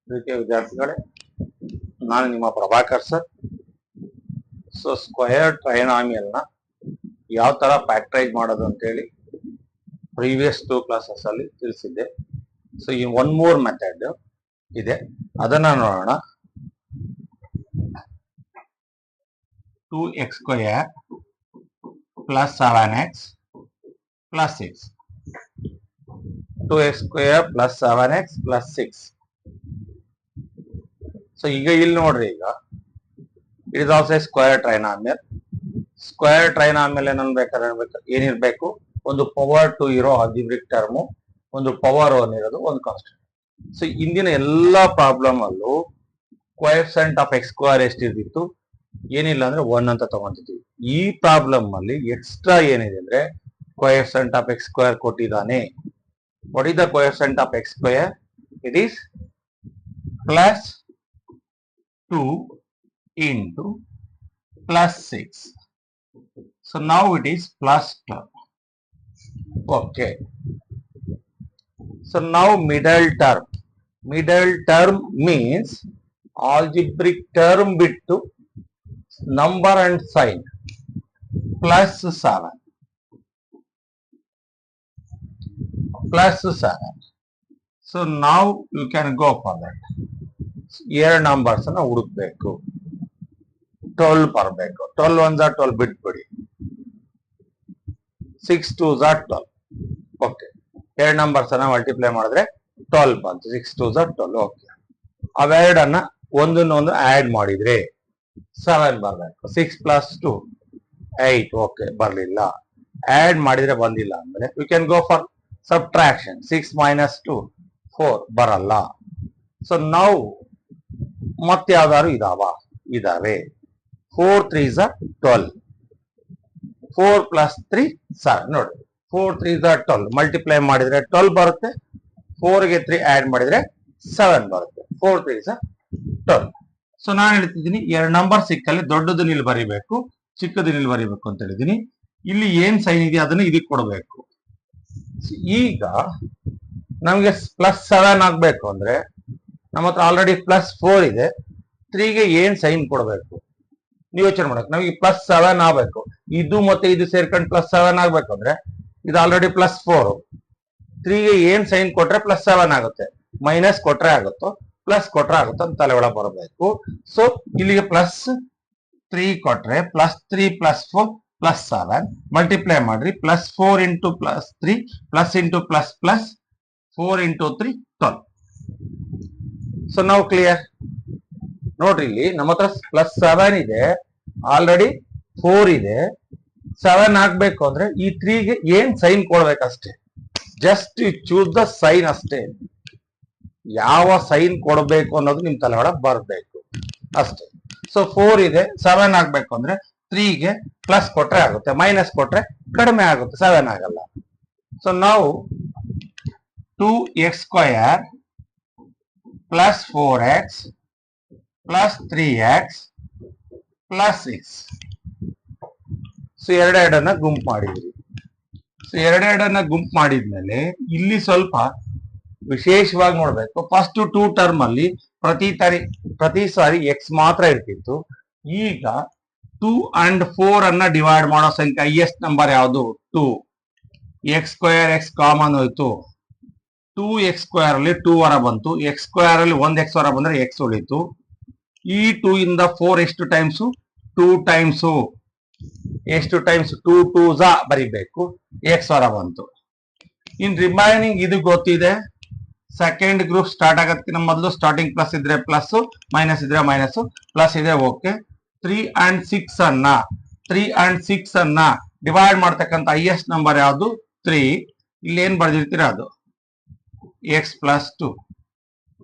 ಪ್ರೀತಿಯ ವಿದ್ಯಾರ್ಥಿಗಳೇ, ನಾನು ನಿಮ್ಮ ಪ್ರಭಾಕರ್ ಸರ್. ಸೊ ಸ್ಕ್ವಯರ್ ಟ್ರೈನಾಮಿಯಲ್ ನ ಯಾವ ತರ ಫ್ಯಾಕ್ಟರೈಸ್ ಮಾಡೋದು ಅಂತ ಹೇಳಿ ಪ್ರೀವಿಯಸ್ 2 ಕ್ಲಾಸಸ್ ಅಲ್ಲಿ ತಿಳಿಸಿದ್ದೆ. ಸೊ ಈ ಒನ್ ಮೋರ್ ಮೆಥಡ್ ಇದೆ, ಅದನ್ನ ನೋಡೋಣ. 2x square plus 7x plus 6. 2x square plus 7x plus 6. So ಈಗ ಇಲ್ಲಿ ನೋಡ್ರಿ, ಈಗ it is also square trinomial. Square trinomial ಏನಿರ್ಬೇಕು, ಒಂದು ಪವರ್ 2 ಇರೋ ಆಲ್ಜಿಬ್ರಿಕ್ ಟರ್ಮು, ಒಂದು ಪವರ್ 1 ಇರೋದು, ಒಂದು ಕಾನ್ಸ್ಟೆಂಟ್. ಸೊ ಇಂದಿನ ಎಲ್ಲಾ ಪ್ರಾಬ್ಲಮ್ ಅಲ್ಲೂ ಕೋಎಫಿಷಿಯಂಟ್ ಆಫ್ ಎಕ್ಸ್ ಸ್ಕ್ವೇರ್ ಎಷ್ಟಿರ್ತಿತ್ತು, ಏನಿಲ್ಲ ಅಂದ್ರೆ 1 ಅಂತ ತಗೊಂತಿದ್ವಿ. ಈ ಪ್ರಾಬ್ಲಮ್ ಅಲ್ಲಿ ಎಕ್ಸ್ಟ್ರಾ ಏನಿದೆ ಅಂದ್ರೆ ಕೋಎಫಿಷಿಯಂಟ್ ಆಫ್ ಎಕ್ಸ್ ಸ್ಕ್ವೇರ್ ಕೊಟ್ಟಿದ್ದಾನೆ. What is the coefficient of x square? It is plus 2 into plus 6. So now it is plus 12. Okay. So now middle term. Middle term means algebraic term bittu number and sign plus 7. Plus 7. So now you can go for that. ಎರಡು numbers ಅನ್ನ ಹುಡುಕ್ಬೇಕು. 12 ಬರಬೇಕು. 12 1s are 12 ಬಿಟ್ಬಿಡಿ. 6 2s are 12. Okay, ಎರಡು numbers ಅನ್ನ multiply ಮಾಡಿದ್ರೆ 12 ಬಂತು. 6 2s are 12. Okay, ಅವೆರಡನ್ನ ಒಂದನ್ನೊಂದು ಆಡ್ ಮಾಡಿದ್ರೆ 7 ಬರಬೇಕು. 6 ಪ್ಲಸ್ 2 8. ಓಕೆ, ಬರಲಿಲ್ಲ. ಆಡ್ ಮಾಡಿದ್ರೆ ಬಂದಿಲ್ಲ ಅಂದ್ರೆ you can go for subtraction. 6 minus 2 4 ಬರಲ್ಲ. ಸೊ ನಾವು ಮತ್ತೆ ಯಾವ್ದಾದ್ರು ಇದಾವೆ. 4 3s are 12. 4 plus 3 7. ನೋಡಿ, 4 3s are 12. ಮಲ್ಟಿಪ್ಲೈ ಮಾಡಿದ್ರೆ 12 ಬರುತ್ತೆ. 4 ಗೆ 3 ಆಡ್ ಮಾಡಿದ್ರೆ 7 ಬರುತ್ತೆ. 4 3s are 12. ಸೊ ನಾನು ಹೇಳ್ತಿದ್ದೀನಿ, ಎರಡು ನಂಬರ್ ಸಿಕ್ಕಲ್ಲಿ ದೊಡ್ಡದು ಇಲ್ಲಿ ಬರಿಬೇಕು, ಚಿಕ್ಕದು ಇಲ್ಲಿ ಬರಿಬೇಕು ಅಂತ ಹೇಳಿದೀನಿ. ಇಲ್ಲಿ ಏನ್ ಸೈನ್ ಇದೆ ಅದನ್ನ ಇದಕ್ಕೆ ಕೊಡಬೇಕು. ಈಗ ನಮ್ಗೆ ಪ್ಲಸ್ 7 ಆಗ್ಬೇಕು ಅಂದ್ರೆ ನಮ್ಮ ಹತ್ರ ಆಲ್ರೆಡಿ ಪ್ಲಸ್ 4 ಇದೆ. 3 ಗೆ ಏನ್ ಸೈನ್ ಕೊಡಬೇಕು ನೀವು ಯೋಚನೆ ಮಾಡಬೇಕು. ನಮಗೆ ಪ್ಲಸ್ 7 ಆಗ್ಬೇಕು. ಇದು ಮತ್ತೆ ಇದು ಸೇರ್ಕೊಂಡು ಪ್ಲಸ್ 7 ಆಗ್ಬೇಕು ಅಂದ್ರೆ ಇದು ಆಲ್ರೆಡಿ ಪ್ಲಸ್ 4. 3 ಗೆ ಏನ್ ಸೈನ್ ಕೊಟ್ರೆ ಪ್ಲಸ್ 7 ಆಗುತ್ತೆ, ಮೈನಸ್ ಕೊಟ್ರೆ ಆಗುತ್ತೋ ಪ್ಲಸ್ ಕೊಟ್ರೆ ಆಗುತ್ತೋ ಅಂತ ತಲೆ ಒಳಗೆ ಬರಬೇಕು. ಸೊ ಇಲ್ಲಿಗೆ ಪ್ಲಸ್ 3 ಕೊಟ್ರೆ ಪ್ಲಸ್ 3 ಪ್ಲಸ್ 4 ಪ್ಲಸ್ 7 ಮಲ್ಟಿಪ್ಲೈ ಮಾಡ್ರಿ. Plus 4 into plus 3 plus into plus plus 4 into 3 12. So ನಾವು ಕ್ಲಿಯರ್ ನೋಡ್ರಿ, ಇಲ್ಲಿ ನಮ್ಮ ಹತ್ರ ಪ್ಲಸ್ 7 ಇದೆ, ಆಲ್ರೆಡಿ 4 ಇದೆ. 7 ಆಗ್ಬೇಕು ಅಂದ್ರೆ ಈ 3 ಗೆ ಏನ್ ಸೈನ್ ಕೊಡ್ಬೇಕಷ್ಟೇ. ಜಸ್ಟ್ ಚೂಸ್ ದ ಸೈನ್ ಅಷ್ಟೇ. ಯಾವ ಸೈನ್ ಕೊಡಬೇಕು ಅನ್ನೋದು ನಿಮ್ ತಲೆ ಒಳಗೆ ಬರ್ಬೇಕು ಅಷ್ಟೇ. ಸೊ 4 ಇದೆ, 7 ಆಗ್ಬೇಕು ಅಂದ್ರೆ 3 ಗೆ ಪ್ಲಸ್ ಕೊಟ್ರೆ ಆಗುತ್ತೆ, ಮೈನಸ್ ಕೊಟ್ರೆ ಕಡಿಮೆ ಆಗುತ್ತೆ, 7 ಆಗಲ್ಲ. ಸೊ ನಾವು 2x square plus 4x plus 3x plus 6. So ಎರಡೆರಡನ್ನ ಗುಂಪು ಮಾಡಿದ್ರಿ. ಸೊ ಎರಡೆರಡನ್ನ ಗುಂಪು ಮಾಡಿದ್ಮೇಲೆ ಇಲ್ಲಿ ಸ್ವಲ್ಪ ವಿಶೇಷವಾಗಿ ನೋಡ್ಬೇಕು. ಫಸ್ಟ್ 2 ಟರ್ಮ್ ಅಲ್ಲಿ ಪ್ರತಿ ಸಾರಿ ಎಕ್ಸ್ ಮಾತ್ರ ಇರ್ತಿತ್ತು. ಈಗ 2 and 4 ಅನ್ನ ಡಿವೈಡ್ ಮಾಡೋ ಸಂಖ್ಯೆ ಹೈಯೆಸ್ಟ್ ನಂಬರ್ ಯಾವುದು? 2. ಎಕ್ಸ್ ಸ್ಕ್ವೇರ್ ಎಕ್ಸ್ ಕಾಮನ್ ಹೋಯ್ತು. 2x ಸ್ಕ್ವೇರ್ ಅಲ್ಲಿ 2 ಹೊರ ಬಂತು. ಎಕ್ಸ್ ಸ್ಕ್ವೇರ್ ಅಲ್ಲಿ 1 x ಹೊರ ಬಂದ್ರೆ ಎಕ್ಸ್ ಉಳಿತು. ಈ 2 ಇಂದ 4 ಎಷ್ಟು ಟೈಮ್ಸು? 2 ಟೈಮ್ಸು. ಎಷ್ಟು ಟೈಮ್ಸ್? 2 2s ಬರಿಬೇಕು. ಎಕ್ಸ್ ಹೊರ ಬಂತು. ಇನ್ ರಿಮೈನಿಂಗ್ ಇದು ಗೊತ್ತಿದೆ. ಸೆಕೆಂಡ್ ಗ್ರೂಪ್ ಸ್ಟಾರ್ಟ್ ಆಗೋದಕ್ಕಿಂತ ಮೊದಲು ಸ್ಟಾರ್ಟಿಂಗ್ ಪ್ಲಸ್ ಇದ್ರೆ ಪ್ಲಸ್, ಮೈನಸ್ ಇದ್ರೆ ಮೈನಸ್, ಪ್ಲಸ್ ಇದೆ ಓಕೆ. 3 and 6 ಅನ್ನ ಡಿವೈಡ್ ಮಾಡ್ತಕ್ಕಂಥ ಹೈಯೆಸ್ಟ್ ನಂಬರ್ ಯಾವುದು? 3. ಇಲ್ಲಿ ಏನ್ ಬರ್ದಿರ್ತೀರ ಅದು x plus 2.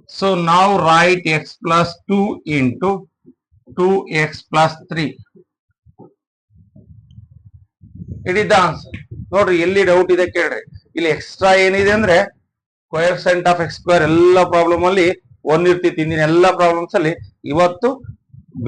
So now write x plus 2 into 2x plus 3. It is the answer. ನೋಡ್ರಿ, ಎಲ್ಲಿ ಡೌಟ್ ಇದೆ ಕೇಳ್ರಿ. ಇಲ್ಲಿ ಎಕ್ಸ್ಟ್ರಾ ಏನಿದೆ ಅಂದ್ರೆ ಕೋಎಫಿಷಿಯಂಟ್ ಆಫ್ ಎಕ್ಸ್ ಸ್ಕ್ವೇರ್ ಎಲ್ಲ ಪ್ರಾಬ್ಲಮ್ ಅಲ್ಲಿ 1 ಇರ್ತಿತ್ತು. ಇಂದಿನ ಎಲ್ಲ ಪ್ರಾಬ್ಲಮ್ಸ್ ಅಲ್ಲಿ ಇವತ್ತು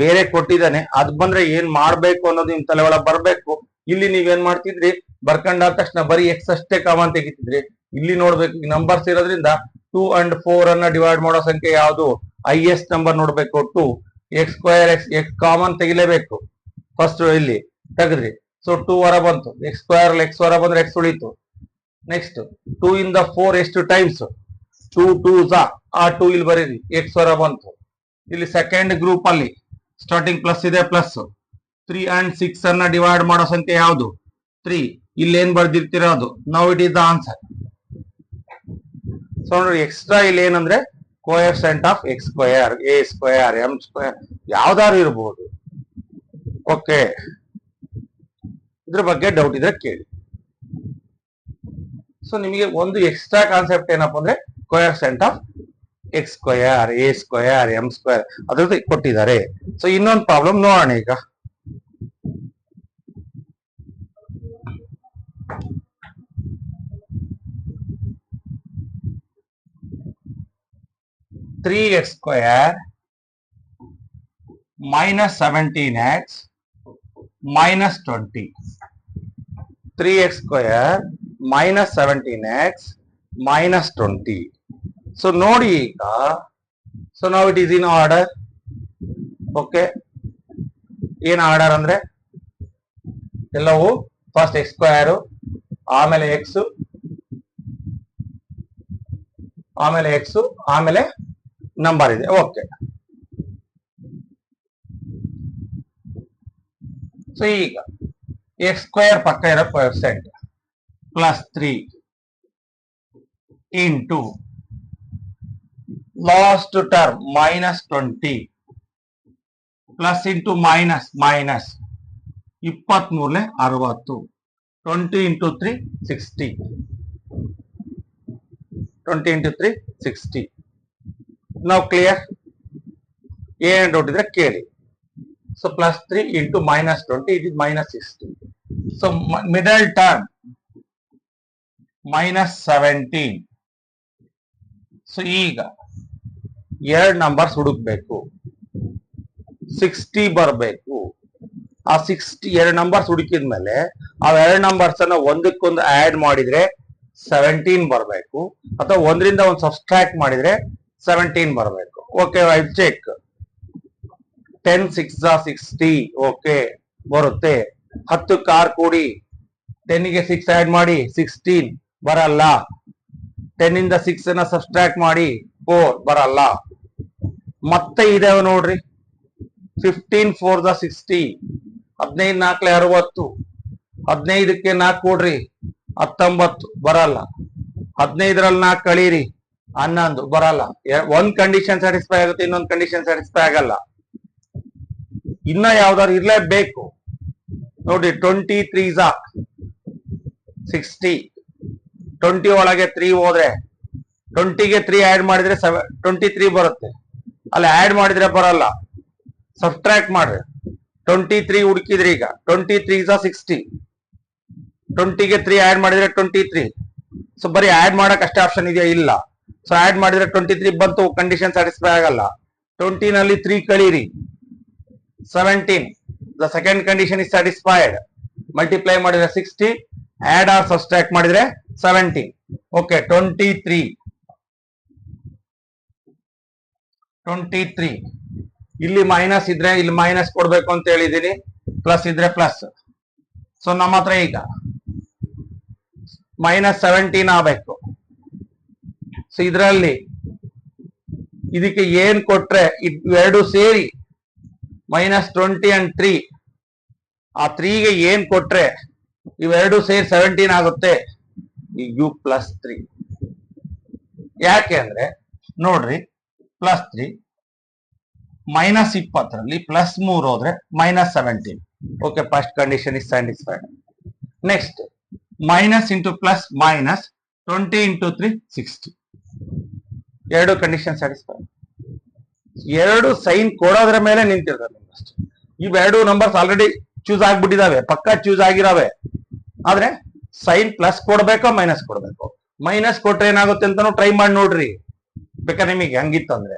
ಬೇರೆ ಕೊಟ್ಟಿದ್ದಾನೆ. ಅದ್ ಬಂದ್ರೆ ಏನ್ ಮಾಡ್ಬೇಕು ಅನ್ನೋದು ನಿಮ್ ತಲೆ ಒಳಗೆ ಬರ್ಬೇಕು. ಇಲ್ಲಿ ನೀವೇನ್ ಮಾಡ್ತಿದ್ರಿ, ಬರ್ಕೊಂಡಾದ ತಕ್ಷಣ ಬರೀ ಎಕ್ಸ್ ಅಷ್ಟೇ ಕಾಮನ್ ತೆಗಿತಿದ್ರಿ. ಇಲ್ಲಿ ನೋಡ್ಬೇಕು, ನಂಬರ್ಸ್ ಇರೋದ್ರಿಂದ 2 and 4 ಅನ್ನ ಡಿವೈಡ್ ಮಾಡೋ ಸಂಖ್ಯೆ ಯಾವುದು? ಹೈಯೆಸ್ಟ್ ನಂಬರ್ ನೋಡ್ಬೇಕು 2. ಎಕ್ಸ್ ಸ್ಕ್ವೇರ್ ಎಕ್ಸ್ ಕಾಮನ್ ತೆಗಿಲೇಬೇಕು. ಫಸ್ಟ್ ಇಲ್ಲಿ ತೆಗೆದ್ರಿ, ಸೊ 2 ಹೊರ ಬಂತು. ಎಕ್ಸ್ ಸ್ಕ್ವೇರ್ ಎಕ್ಸ್ ಹೊರ ಬಂದ್ರೆ ಎಕ್ಸ್ ಉಳಿತು. ನೆಕ್ಸ್ಟ್ 2 ಇಂದ 4 ಎಷ್ಟು ಟೈಮ್ಸ್? 2 2s ಆ 2 ಇಲ್ಲಿ ಬರೀರಿ, ಎಕ್ಸ್ ಹೊರ ಬಂತು. ಇಲ್ಲಿ ಸೆಕೆಂಡ್ ಗ್ರೂಪ್ ಅಲ್ಲಿ ಸ್ಟಾರ್ಟಿಂಗ್ ಪ್ಲಸ್ ಇದೆ, ಪ್ಲಸ್ 3 and 6 ಅನ್ನ ಡಿವೈಡ್ ಮಾಡೋ ಸಂಖ್ಯೆ ಯಾವುದು? 3. ಇಲ್ಲಿ ಏನ್ ಬರ್ದಿರ್ತಿರೋದು? Now it is the answer. So ನೋಡಿ, ಎಕ್ಸ್ಟ್ರಾ ಇಲ್ಲಿ ಏನಂದ್ರೆ coefficient of x square, a square, m square ಯಾವ್ದಾದ್ರು ಇರಬಹುದು. ಓಕೆ, ಇದ್ರ ಬಗ್ಗೆ ಡೌಟ್ ಇದ್ರೆ ಕೇಳಿ. ಸೊ ನಿಮಗೆ ಒಂದು ಎಕ್ಸ್ಟ್ರಾ ಕಾನ್ಸೆಪ್ಟ್ ಏನಪ್ಪಾ ಅಂದ್ರೆ coefficient of x square, a square, m square ಅದ್ರದ್ದು ಕೊಟ್ಟಿದ್ದಾರೆ. ಸೊ ಇನ್ನೊಂದು ಪ್ರಾಬ್ಲಮ್ ನೋಡೋಣ ಈಗ. (3x square minus 17x minus 20). 3x square minus 17x minus 20. So ನೋಡಿ ಈಗ, so now it is in order. Okay, ಏನ್ ಆರ್ಡರ್ ಅಂದ್ರೆ ಎಲ್ಲವೂ ಫಸ್ಟ್ ಎಕ್ಸ್ ಸ್ಕ್ವೇರ್, ಆಮೇಲೆ ಎಕ್ಸ್, ಆಮೇಲೆ ಎಕ್ಸ್, ಆಮೇಲೆ ನಂಬರ್ ಇದೆ. ಓಕೆ, ಸೊ ಈಗ ಎಕ್ಸ್ ಸ್ಕ್ವೇರ್ ಪಕ್ಕ ಇರೋ percent +3 into last term -20 plus into minus minus 23 60. 20 into 3 60. 20 into 3 60. ನಾವು ಕ್ಲಿಯರ್? ಏನ್ ಡೌಟ್ ಇದ್ರೆ ಕೇಳಿ. So +3 into -20 it is -60. So middle term -17. So ಈಗ ಎರಡು ನಂಬರ್ಸ್ ಹುಡುಕ್ಬೇಕು, 60 ಬರಬೇಕು. ಆ 60 ಎರಡು ನಂಬರ್ಸ್ ಹುಡುಕಿದ್ಮೇಲೆ ಆ ಎರಡು ನಂಬರ್ಸ್ ಅನ್ನ ಒಂದಕ್ಕೊಂದು ಆಡ್ ಮಾಡಿದ್ರೆ 17 ಬರಬೇಕು, ಅಥವಾ ಒಂದರಿಂದ ಒಂದು ಸಬ್ಸ್ಟ್ರಾಕ್ಟ್ ಮಾಡಿದ್ರೆ 17 ಬರಬೇಕು. Okay, I check. 10 6 60. ಓಕೆ, ಬರುತ್ತೆ. 10 ಕಾರ್ ಕೂಡಿ 10 ಗೆ 6 ಆಡ್ ಮಾಡಿ 16 ಬರಲ್ಲ. 10 ಇಂದ 6 ಅನ್ನ ಸಬ್ಸ್ಟ್ರಾಕ್ಟ್ ಮಾಡಿ 4 ಬರಲ್ಲ. ಮತ್ತೆ ಇದಾವೆ ನೋಡ್ರಿ, 15 4 60. 15 4 60. 15ಕ್ಕೆ 4 ಕೊಡ್ರಿ 19 ಬರಲ್ಲ. 15ರಲ್ಲಿ 4 ಕಳೀರಿ 11 ಬರಲ್ಲ. ಒಂದ್ ಕಂಡೀಷನ್ ಸ್ಯಾಟಿಸ್ಫೈ ಆಗುತ್ತೆ, ಇನ್ನೊಂದು ಕಂಡೀಷನ್ ಸ್ಯಾಟಿಸ್ಫೈ ಆಗಲ್ಲ. ಇನ್ನ ಯಾವ್ದಾದ್ರು ಇರ್ಲೇಬೇಕು ನೋಡಿ. 23s 60. 20 ಒಳಗೆ 3 ಹೋದ್ರೆ 20ಗೆ 3 ಆಡ್ ಮಾಡಿದ್ರೆ 23 ಬರುತ್ತೆ. ಅಲ್ಲಿ ಆಡ್ ಮಾಡಿದ್ರೆ ಬರಲ್ಲ, ಸಬ್ಟ್ರಾಕ್ಟ್ ಮಾಡ್ರಿ. 23 ಹುಡುಕಿದ್ರಿ, ಈಗ 23s 60. 20ಗೆ 3 ಆಡ್ ಮಾಡಿದ್ರೆ 23. ಸೊ ಬರೀ ಆಡ್ ಮಾಡಕ್ ಅಷ್ಟೇ ಆಪ್ಷನ್ ಇದೆಯಾ? ಇಲ್ಲ. ಸೊ ಆಡ್ ಮಾಡಿದ್ರೆ 23 ಬಂತು, ಕಂಡೀಷನ್ ಸ್ಯಾಟಿಸ್ಫೈ ಆಗಲ್ಲ. 20 ನಲ್ಲಿ 3 ಕಳೀರಿ 17. The second condition is satisfied. Multiply ಮಾಡಿದ್ರೆ 60, ಆಡ್ ಆರ್ ಸಬ್ಸ್ಟ್ರಾಕ್ಟ್ ಮಾಡಿದ್ರೆ 17. ಓಕೆ, 23 ಇಲ್ಲಿ ಮೈನಸ್ ಇದ್ರೆ ಇಲ್ಲಿ ಮೈನಸ್ ಕೊಡ್ಬೇಕು ಅಂತ ಹೇಳಿದೀನಿ, ಪ್ಲಸ್ ಇದ್ರೆ ಪ್ಲಸ್. ಸೊ ನಮ್ಮ ಹತ್ರ ಈಗ -17 ಆಗಬೇಕು. ಸೊ ಇದರಲ್ಲಿ ಇದಕ್ಕೆ ಏನ್ ಕೊಟ್ರೆ ಇವೆರಡು ಸೇರಿ -20 and 3, ಆ 3ಗೆ ಏನ್ ಕೊಟ್ರೆ ಇವೆರಡು ಸೇರಿ 17 ಆಗುತ್ತೆ. ಯು +3. ಯಾಕೆ ಅಂದ್ರೆ ನೋಡ್ರಿ, +3 -20ರಲ್ಲಿ +3 ಹೋದ್ರೆ -17. Okay, first condition is satisfied. Next minus into plus minus 20 into 3 60. ಎರಡು ಕಂಡೀಷನ್ ಸ್ಯಾಟಿಸ್ಫೈಡ್. ಎರಡು ಸೈನ್ ಕೊಡೋದ್ರ ಮೇಲೆ ನಿಂತಿರ್ತಾರೆ ನಿಮ್ಗಷ್ಟೇ. ಇವೆರಡು ನಂಬರ್ಸ್ ಆಲ್ರೆಡಿ ಚೂಸ್ ಆಗ್ಬಿಟ್ಟಿದಾವೆ, ಪಕ್ಕ ಚೂಸ್ ಆಗಿರಾವೆ. ಆದ್ರೆ ಸೈನ್ ಪ್ಲಸ್ ಕೊಡ್ಬೇಕೋ ಮೈನಸ್ ಕೊಡ್ಬೇಕು? ಮೈನಸ್ ಕೊಟ್ರೆ ಏನಾಗುತ್ತೆ ಅಂತಾನು ಟ್ರೈ ಮಾಡಿ ನೋಡ್ರಿ, ಬೇಕಾದ್ರೆ ನಿಮಗೆ ಹಂಗಿತ್ತು ಅಂದ್ರೆ.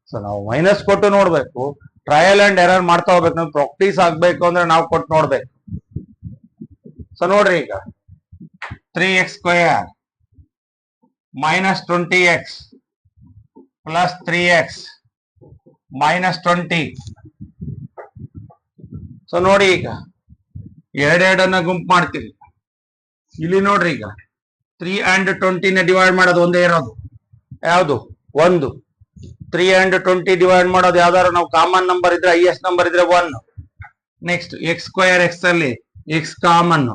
ಸೊ ನಾವು ಮೈನಸ್ ಕೊಟ್ಟು ನೋಡ್ಬೇಕು, ಟ್ರಯಲ್ ಅಂಡ್ ಎರರ್ ಮಾಡ್ತಾ ಹೋಗ್ಬೇಕು. ನಾವು ಪ್ರಾಕ್ಟೀಸ್ ಆಗ್ಬೇಕು ಅಂದ್ರೆ ನಾವು ಕೊಟ್ಟು ನೋಡ್ಬೇಕು. ಸೊ ನೋಡ್ರಿ, ಈಗ 3x² -20x plus 3x minus 20. So ನೋಡಿ ಈಗ ಎರಡೆರಡನ್ನ ಗುಂಪು ಮಾಡ್ತೀವಿ. ಇಲ್ಲಿ ನೋಡ್ರಿ ಈಗ 3 and 20 ಡಿವೈಡ್ ಮಾಡೋದು ಒಂದೇ ಇರೋದು ಯಾವುದು? 1. 3 and 20 ಡಿವೈಡ್ ಮಾಡೋದು ಯಾವ್ದಾದ್ರು ನಾವು ಕಾಮನ್ ನಂಬರ್ ಇದ್ರೆ ಹೈಯೆಸ್ಟ್ ನಂಬರ್ ಇದ್ರೆ 1. ನೆಕ್ಸ್ಟ್ ಎಕ್ಸ್ ಸ್ಕ್ವೇರ್ ಎಕ್ಸ್ ಅಲ್ಲಿ ಎಕ್ಸ್ ಕಾಮನ್,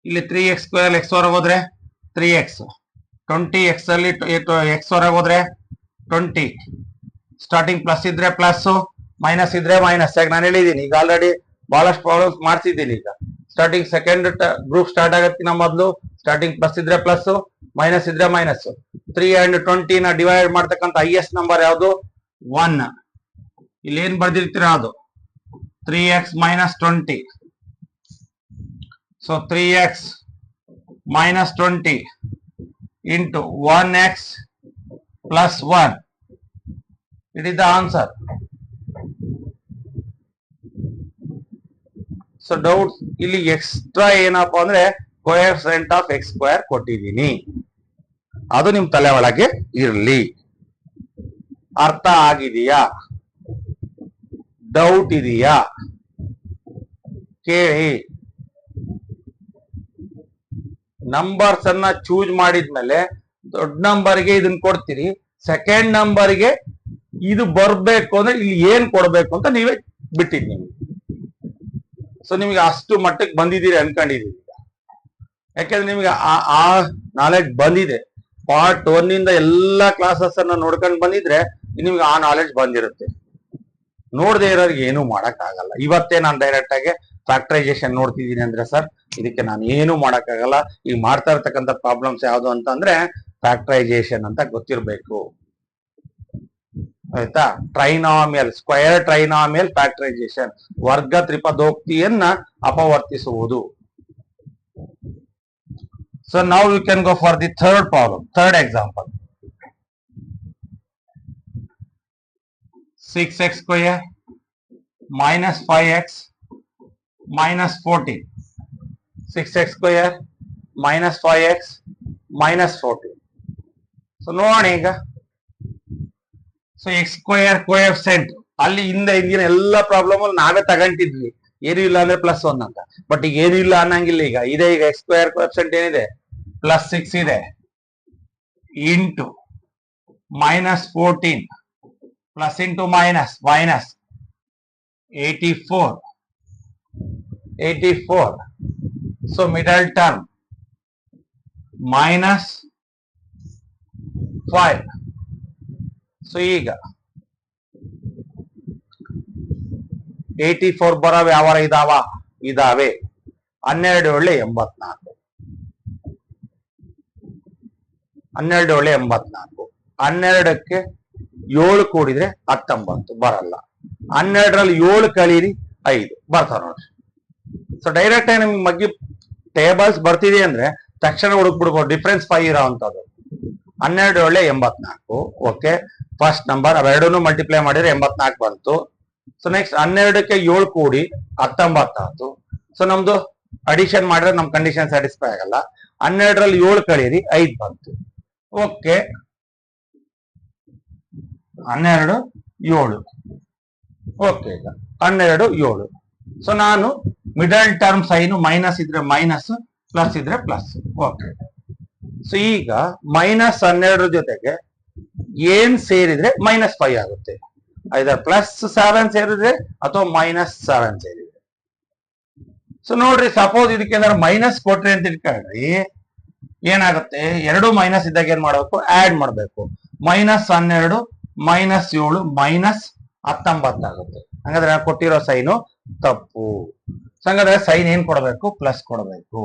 ಇಲ್ಲಿ 3x ಸ್ಕ್ವೇರ್ ಎಕ್ಸ್ ಹೊರಗೆ ಹೋದ್ರೆ 3x, 20x ಅಲ್ಲಿ ಎಕ್ಸ್ ಹೊರಗೆ ಹೋದ್ರೆ 20. ಸ್ಟಾರ್ಟಿಂಗ್ ಪ್ಲಸ್ ಇದ್ರೆ ಪ್ಲಸ್, ಮೈನಸ್ ಇದ್ರೆ ಮೈನಸ್. ಯಾಕೆ ನಾನು ಹೇಳಿದ್ದೀನಿ ಈಗ ಆಲ್ರೆಡಿ ಬಹಳಷ್ಟು ಪ್ರಾಬ್ಲಮ್ಸ್ ಮಾಡ್ತಿದ್ದೀನಿ. ಈಗ ಸ್ಟಾರ್ಟಿಂಗ್ ಸೆಕೆಂಡ್ ಗ್ರೂಪ್ ಸ್ಟಾರ್ಟ್ ಆಗತ್ತಿನ ಮೊದಲು ಸ್ಟಾರ್ಟಿಂಗ್ ಪ್ಲಸ್ ಇದ್ರೆ ಪ್ಲಸ್, ಮೈನಸ್ ಇದ್ರೆ ಮೈನಸ್. 3 and 20 ನ ಡಿವೈಡ್ ಮಾಡ್ತಕ್ಕಂಥ ಹೈಯೆಸ್ಟ್ ನಂಬರ್ ಯಾವುದು? 1. ಇಲ್ಲಿ ಏನ್ ಬರ್ದಿರ್ತೀರ ಅದು 3x minus 20. So 3x minus 20 into 1x plus 1. It is the answer. So doubt ಇಲ್ಲಿ ಎಕ್ಸ್ಟ್ರಾ ಏನಪ್ಪ ಅಂದ್ರೆ ಕೋಎಫಿಷಿಯಂಟ್ ಆಫ್ ಎಕ್ಸ್ ಸ್ಕ್ವೇರ್ ಕೊಟ್ಟಿದ್ದೀನಿ, ಅದು ನಿಮ್ ತಲೆ ಒಳಗೆ ಇರ್ಲಿ. ಅರ್ಥ ಆಗಿದೆಯಾ? ಡೌಟ್ ಇದೆಯಾ? ಕೇಳಿ. ನಂಬರ್ಸ್ ಅನ್ನ ಚೂಸ್ ಮಾಡಿದ್ಮೇಲೆ ದೊಡ್ಡ ನಂಬರ್ಗೆ ಇದನ್ನ ಕೊಡ್ತೀರಿ, ಸೆಕೆಂಡ್ ನಂಬರ್ಗೆ ಇದು ಬರ್ಬೇಕು ಅಂದ್ರೆ ಇಲ್ಲಿ ಏನ್ ಕೊಡ್ಬೇಕು ಅಂತ ನೀವೇ ಬಿಟ್ಟಿದ್ ನಿಮ್ಗೆ. ಸೊ ನಿಮ್ಗೆ ಅಷ್ಟು ಮಟ್ಟಕ್ಕೆ ಬಂದಿದ್ದೀರಿ ಅನ್ಕೊಂಡಿದೀವಿ. ಯಾಕೆಂದ್ರೆ ನಿಮ್ಗೆ ಆ ನಾಲೆಡ್ಜ್ ಬಂದಿದೆ. ಪಾರ್ಟ್ 1 ಇಂದ ಎಲ್ಲಾ ಕ್ಲಾಸಸ್ ಅನ್ನ ನೋಡ್ಕೊಂಡು ಬಂದಿದ್ರೆ ನಿಮ್ಗೆ ಆ ನಾಲೆಡ್ಜ್ ಬಂದಿರುತ್ತೆ. ನೋಡದೆ ಇರೋರಿಗೆ ಏನು ಮಾಡಕ್ ಆಗಲ್ಲ. ಇವತ್ತೇ ನಾನು ಡೈರೆಕ್ಟ್ ಆಗಿ ಫ್ಯಾಕ್ಟರೈಸೇಷನ್ ನೋಡ್ತಿದ್ದೀನಿ ಅಂದ್ರೆ ಸರ್ ಇದಕ್ಕೆ ನಾನು ಏನು ಮಾಡಕ್ ಆಗಲ್ಲ. ಈಗ ಮಾಡ್ತಾ ಇರ್ತಕ್ಕಂಥ ಪ್ರಾಬ್ಲಮ್ಸ್ ಯಾವ್ದು ಅಂತಂದ್ರೆ ಫ್ಯಾಕ್ಟರೈಸೇಷನ್ ಅಂತ ಗೊತ್ತಿರ್ಬೇಕು, ಆಯ್ತಾ? ಟ್ರೈನಾಮಿಯಲ್, ಸ್ಕ್ವೇರ್ ಟ್ರೈನಾಮಿಯಲ್ ಫ್ಯಾಕ್ಟರೈಸೇಷನ್, ವರ್ಗ ತ್ರಿಪದೋಕ್ತಿಯನ್ನ ಅಪವರ್ತಿಸುವುದು. So now you can go for the third problem, third example. 6x square minus 5x minus 14. 6x square minus 5x minus 14. So ನೋಡೋಣ ಈಗ. ಸೊ ಎಕ್ಸ್ ಸ್ಕ್ವೇರ್ ಕೋಎಫಿಷಿಯಂಟ್ ಅಲ್ಲಿ ಹಿಂದಿನ ಎಲ್ಲಾ ಪ್ರಾಬ್ಲಮ್ ಅಲ್ಲಿ ನಾವೇ ತಗೊಂಡಿದ್ವಿ, ಏನು ಇಲ್ಲ ಅಂದ್ರೆ +1 ಅಂತ. ಬಟ್ ಈಗ ಏನು ಇಲ್ಲ ಅನ್ನಂಗಿಲ್ಲ. ಈಗ ಇದೆ, ಈಗ ಎಕ್ಸ್ ಸ್ಕ್ವೇರ್ ಕೋಎಫಿಷಿಯಂಟ್ ಏನಿದೆ +6 ಇದೆ into minus 14 plus into minus minus 84. So middle term minus 5. So ಈಗ 84 ಬರೋವು ಯಾವ ಇದಾವೆ? 12 ಒಳ್ಳೆ 84. 12 ಒಳ್ಳೆ 84. 12ಕ್ಕೆ 7 ಕೂಡಿದ್ರೆ 19 ಬರಲ್ಲ. 12ರಲ್ಲಿ 7 ಕಳೀರಿ 5 ಬರ್ತಾವ ನೋಡ್ರಿ. ಸೊ ಡೈರೆಕ್ಟ್ ಆಗಿ ನಿಮ್ಗೆ ಮಗ್ಗಿ ಟೇಬಲ್ಸ್ ಬರ್ತಿದೆ ಅಂದ್ರೆ ತಕ್ಷಣ ಹುಡುಕ್ಬಿಡ್ಬೋದು ಡಿಫ್ರೆನ್ಸ್ 5 ಇರೋ ಅಂತದ್ದು. 12 ಒಳ್ಳೆ 84. ಓಕೆ, ಫಸ್ಟ್ ನಂಬರ್ ಅವೆರಡನ್ನು ಮಲ್ಟಿಪ್ಲೈ ಮಾಡಿದ್ರೆ 84 ಬಂತು. ಸೊ ನೆಕ್ಸ್ಟ್ 12ಕ್ಕೆ 7 ಕೂಡಿ 19 ಆಯ್ತು. ಸೊ ನಮ್ದು ಅಡಿಷನ್ ಮಾಡಿದ್ರೆ ನಮ್ ಕಂಡೀಷನ್ ಸ್ಯಾಟಿಸ್ಫೈ ಆಗಲ್ಲ. 12ರಲ್ಲಿ 7 ಕಳೀರಿ 5 ಬಂತು. ಓಕೆ, 12 7. ಓಕೆ, ಈಗ 12 7. ಸೊ ನಾನು ಮಿಡಲ್ ಟರ್ಮ್ ಸೈನು ಮೈನಸ್ ಇದ್ರೆ ಮೈನಸ್, ಪ್ಲಸ್ ಇದ್ರೆ ಪ್ಲಸ್. ಓಕೆ, ಸೊ ಈಗ -12 ಜೊತೆಗೆ ಏನ್ ಸೇರಿದ್ರೆ -5 ಆಗುತ್ತೆ. ಐದರ್ +7 ಸೇರಿದ್ರೆ ಅಥವಾ -7 ಸೇರಿದ್ರೆ. ಸೊ ನೋಡ್ರಿ, ಸಪೋಸ್ ಇದಕ್ಕೆ ಏನಾದ್ರು ಮೈನಸ್ ಕೊಟ್ರಿ ಅಂತ ಇಟ್ಕೊಳ್ರಿ, ಏನಾಗುತ್ತೆ? ಎರಡು ಮೈನಸ್ ಇದ್ದಾಗ ಏನ್ ಮಾಡ್ಬೇಕು? ಆಡ್ ಮಾಡ್ಬೇಕು. -12 -7 -19 ಆಗುತ್ತೆ. ಹಂಗಾದ್ರೆ ಕೊಟ್ಟಿರೋ ಸೈನು ತಪ್ಪು. ಹಂಗಾದ್ರೆ ಸೈನ್ ಏನ್ ಕೊಡಬೇಕು? ಪ್ಲಸ್ ಕೊಡಬೇಕು.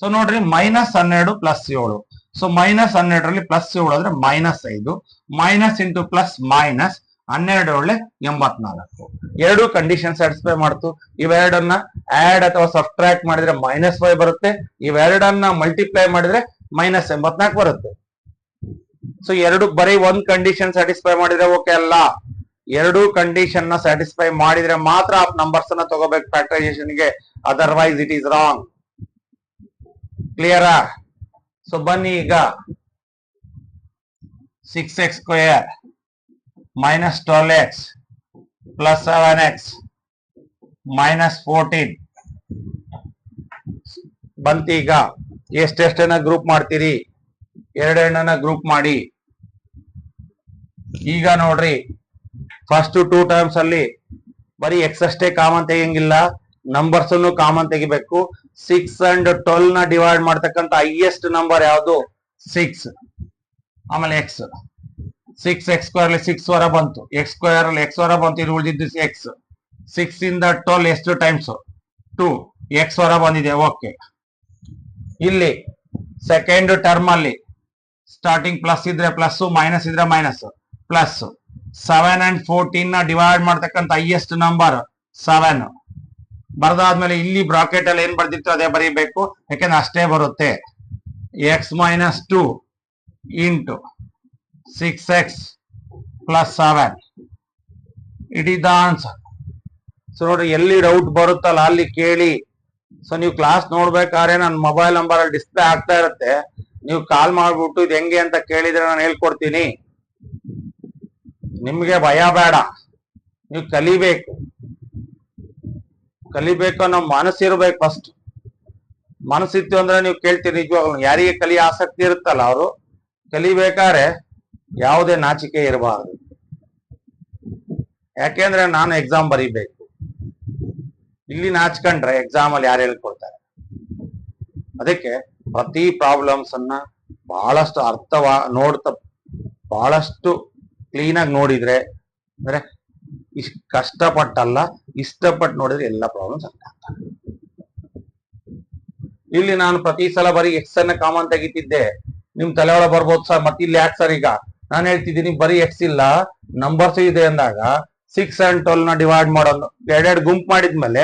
ಸೊ ನೋಡ್ರಿ, -12 +7. ಸೊ -12ರಲ್ಲಿ +7 ಅಂದ್ರೆ -5, ಮೈನಸ್ ಇಂಟು ಪ್ಲಸ್ ಮೈನಸ್ 12 ಒಳ್ಳೆ 84. ಎರಡು ಕಂಡೀಷನ್ ಸ್ಯಾಟಿಸ್ಫೈ ಮಾಡ್ತು. ಇವೆರಡನ್ನ ಆಡ್ ಅಥವಾ ಸಬ್ಟ್ರಾಕ್ಟ್ ಮಾಡಿದ್ರೆ -5 ಬರುತ್ತೆ. ಇವೆರಡನ್ನ ಮಲ್ಟಿಪ್ಲೈ ಮಾಡಿದ್ರೆ -84 ಬರುತ್ತೆ. ಸೊ ಎರಡು ಬರೀ ಒಂದ್ ಕಂಡೀಷನ್ ಸ್ಯಾಟಿಸ್ಫೈ ಮಾಡಿದ್ರೆ ಓಕೆ ಅಲ್ಲ. ಎರಡು ಕಂಡೀಷನ್ ನ ಸ್ಯಾಟಿಸ್ಫೈ ಮಾಡಿದ್ರೆ ಮಾತ್ರ ಆ ನಂಬರ್ಸ್ ಅನ್ನ ತಗೋಬೇಕು ಫ್ಯಾಕ್ಟರೈಸೇಷನ್ ಗೆ, ಅದರ್ವೈಸ್ ಇಟ್ ಈಸ್ ರಾಂಗ್. ಕ್ಲಿಯರಾ? ಸೊ ಬನ್ನಿ ಈಗ 6x square minus 12x plus 7x minus 14 ಬಂತೀಗ. ಎಷ್ಟೆಷ್ಟನ್ನ group ಮಾಡ್ತೀರಿ? ಎರಡೆರಡನ್ನ ಗ್ರೂಪ್ ಮಾಡಿ. ಈಗ ನೋಡ್ರಿ, ಫಸ್ಟ್ 2 ಟರ್ಮ್ಸ್ ಅಲ್ಲಿ ಬರೀ ಎಕ್ಸ್ ಅಷ್ಟೇ ಕಾಮನ್ ತೆಗಿಯಂಗಿಲ್ಲ, ನಂಬರ್ಸ್ ಅನ್ನು ಕಾಮನ್ ತೆಗಿಬೇಕು. 6 and 12 ನ ಡಿವೈಡ್ ಮಾಡ್ತಕ್ಕಂಥ ಹೈಯೆಸ್ಟ್ ನಂಬರ್ ಯಾವುದು? 6. ಆಮೇಲೆ ಎಕ್ಸ್ 6 ಎಕ್ಸ್ ಸ್ಕ್ವೇರ್ ಅಲ್ಲಿ 6 ಹೊರ ಬಂತು, ಎಕ್ಸ್ ಸ್ಕ್ವೇರ್ ಅಲ್ಲಿ ಎಕ್ಸ್ ಹೊರ ಬಂತು, ಇದು ಉಳಿದಿದ್ದು ಎಕ್ಸ್. 6 ಇಂದ 12 ಎಷ್ಟು ಟೈಮ್ಸ್? 2. ಎಕ್ಸ್ ಹೊರ ಬಂದಿದೆ. ಓಕೆ, ಇಲ್ಲಿ ಸೆಕೆಂಡ್ ಟರ್ಮ್ ಅಲ್ಲಿ ಸ್ಟಾರ್ಟಿಂಗ್ ಪ್ಲಸ್ ಇದ್ರೆ ಪ್ಲಸ್, ಮೈನಸ್ ಇದ್ರೆ ಮೈನಸ್. ಪ್ಲಸ್ 7 and 14 ನ ಡಿವೈಡ್ ಮಾಡ್ತಕ್ಕಂಥ ಹೈಯೆಸ್ಟ್ ನಂಬರ್ 7. ಬರ್ದಾದ್ಮೇಲೆ ಇಲ್ಲಿ ಬ್ರಾಕೆಟ್ ಅಲ್ಲಿ ಏನ್ ಬರ್ದಿತ್ತು ಅದೇ ಬರೀಬೇಕು, ಯಾಕೆಂದ್ರೆ ಅಷ್ಟೇ ಬರುತ್ತೆ. X minus 2 into 6x plus 7. It is the answer. So ನೋಡ್ರಿ, ಎಲ್ಲಿ ಡೌಟ್ ಬರುತ್ತಲ್ಲ ಅಲ್ಲಿ ಕೇಳಿ. ಸೊ ನೀವು ಕ್ಲಾಸ್ ನೋಡ್ಬೇಕಾದ್ರೆ ನನ್ನ ಮೊಬೈಲ್ ನಂಬರ್ ಅಲ್ಲಿ ಡಿಸ್ಪ್ಲೇ ಆಗ್ತಾ ಇರುತ್ತೆ, ನೀವು ಕಾಲ್ ಮಾಡ್ಬಿಟ್ಟು ಇದು ಹೆಂಗೆ ಅಂತ ಕೇಳಿದ್ರೆ ನಾನು ಹೇಳ್ಕೊಡ್ತೀನಿ. ನಿಮ್ಗೆ ಭಯ ಬೇಡ, ನೀವು ಕಲಿಬೇಕು. ಅನ್ನೋ ಮನಸ್ಸಿರ್ಬೇಕು. ಫಸ್ಟ್ ಮನಸ್ಸಿತ್ತು ಅಂದ್ರೆ ನೀವು ಕೇಳ್ತೀರಿ. ನಿಜವಾಗ್ಲು ಯಾರಿಗೆ ಕಲಿಯ ಆಸಕ್ತಿ ಇರುತ್ತಲ್ಲ ಅವರು ಕಲಿಬೇಕಾದ್ರೆ ಯಾವುದೇ ನಾಚಿಕೆ ಇರಬಾರದು. ಯಾಕೆಂದ್ರೆ ನಾನು ಎಕ್ಸಾಮ್ ಬರೀಬೇಕು. ಇಲ್ಲಿ ನಾಚ್ಕೊಂಡ್ರೆ ಎಕ್ಸಾಮ್ ಅಲ್ಲಿ ಯಾರು ಹೇಳ್ಕೊಡ್ತಾರೆ? ಅದಕ್ಕೆ ಪ್ರತಿ ಪ್ರಾಬ್ಲಮ್ಸ್ ಅನ್ನ ಬಹಳಷ್ಟು ಬಹಳಷ್ಟು ಕ್ಲೀನ್ ಆಗಿ ನೋಡಿದ್ರೆ, ಅಂದ್ರೆ ಕಷ್ಟಪಟ್ಟಲ್ಲ, ಇಷ್ಟಪಟ್ಟು ನೋಡಿದ್ರೆ ಎಲ್ಲ ಪ್ರಾಬ್ಲಮ್ಸ್ ಅರ್ಥ ಆಗ್ತವೆ. ಇಲ್ಲಿ ನಾನು ಪ್ರತಿ ಸಲ ಬರೀ ಎಕ್ಸ್ ಅನ್ನ ಕಾಮನ್ ತೆಗಿತಿದ್ದೆ. ನಿಮ್ ತಲೆ ಒಳಗೆ ಬರ್ಬೋದು ಸರ್, ಮತ್ತೆ ಇಲ್ಲಿ ಯಾಕೆ ಸರ್? ಈಗ ನಾನು ಹೇಳ್ತಿದ್ದೀನಿ ಬರೀ ಎಕ್ಸ್ ಇಲ್ಲ, ನಂಬರ್ಸ್ ಇದೆ ಅಂದಾಗ 6 and 12 ನ ಡಿವೈಡ್ ಮಾಡೋದು, ಎರಡೆರಡು ಗುಂಪು ಮಾಡಿದ್ಮೇಲೆ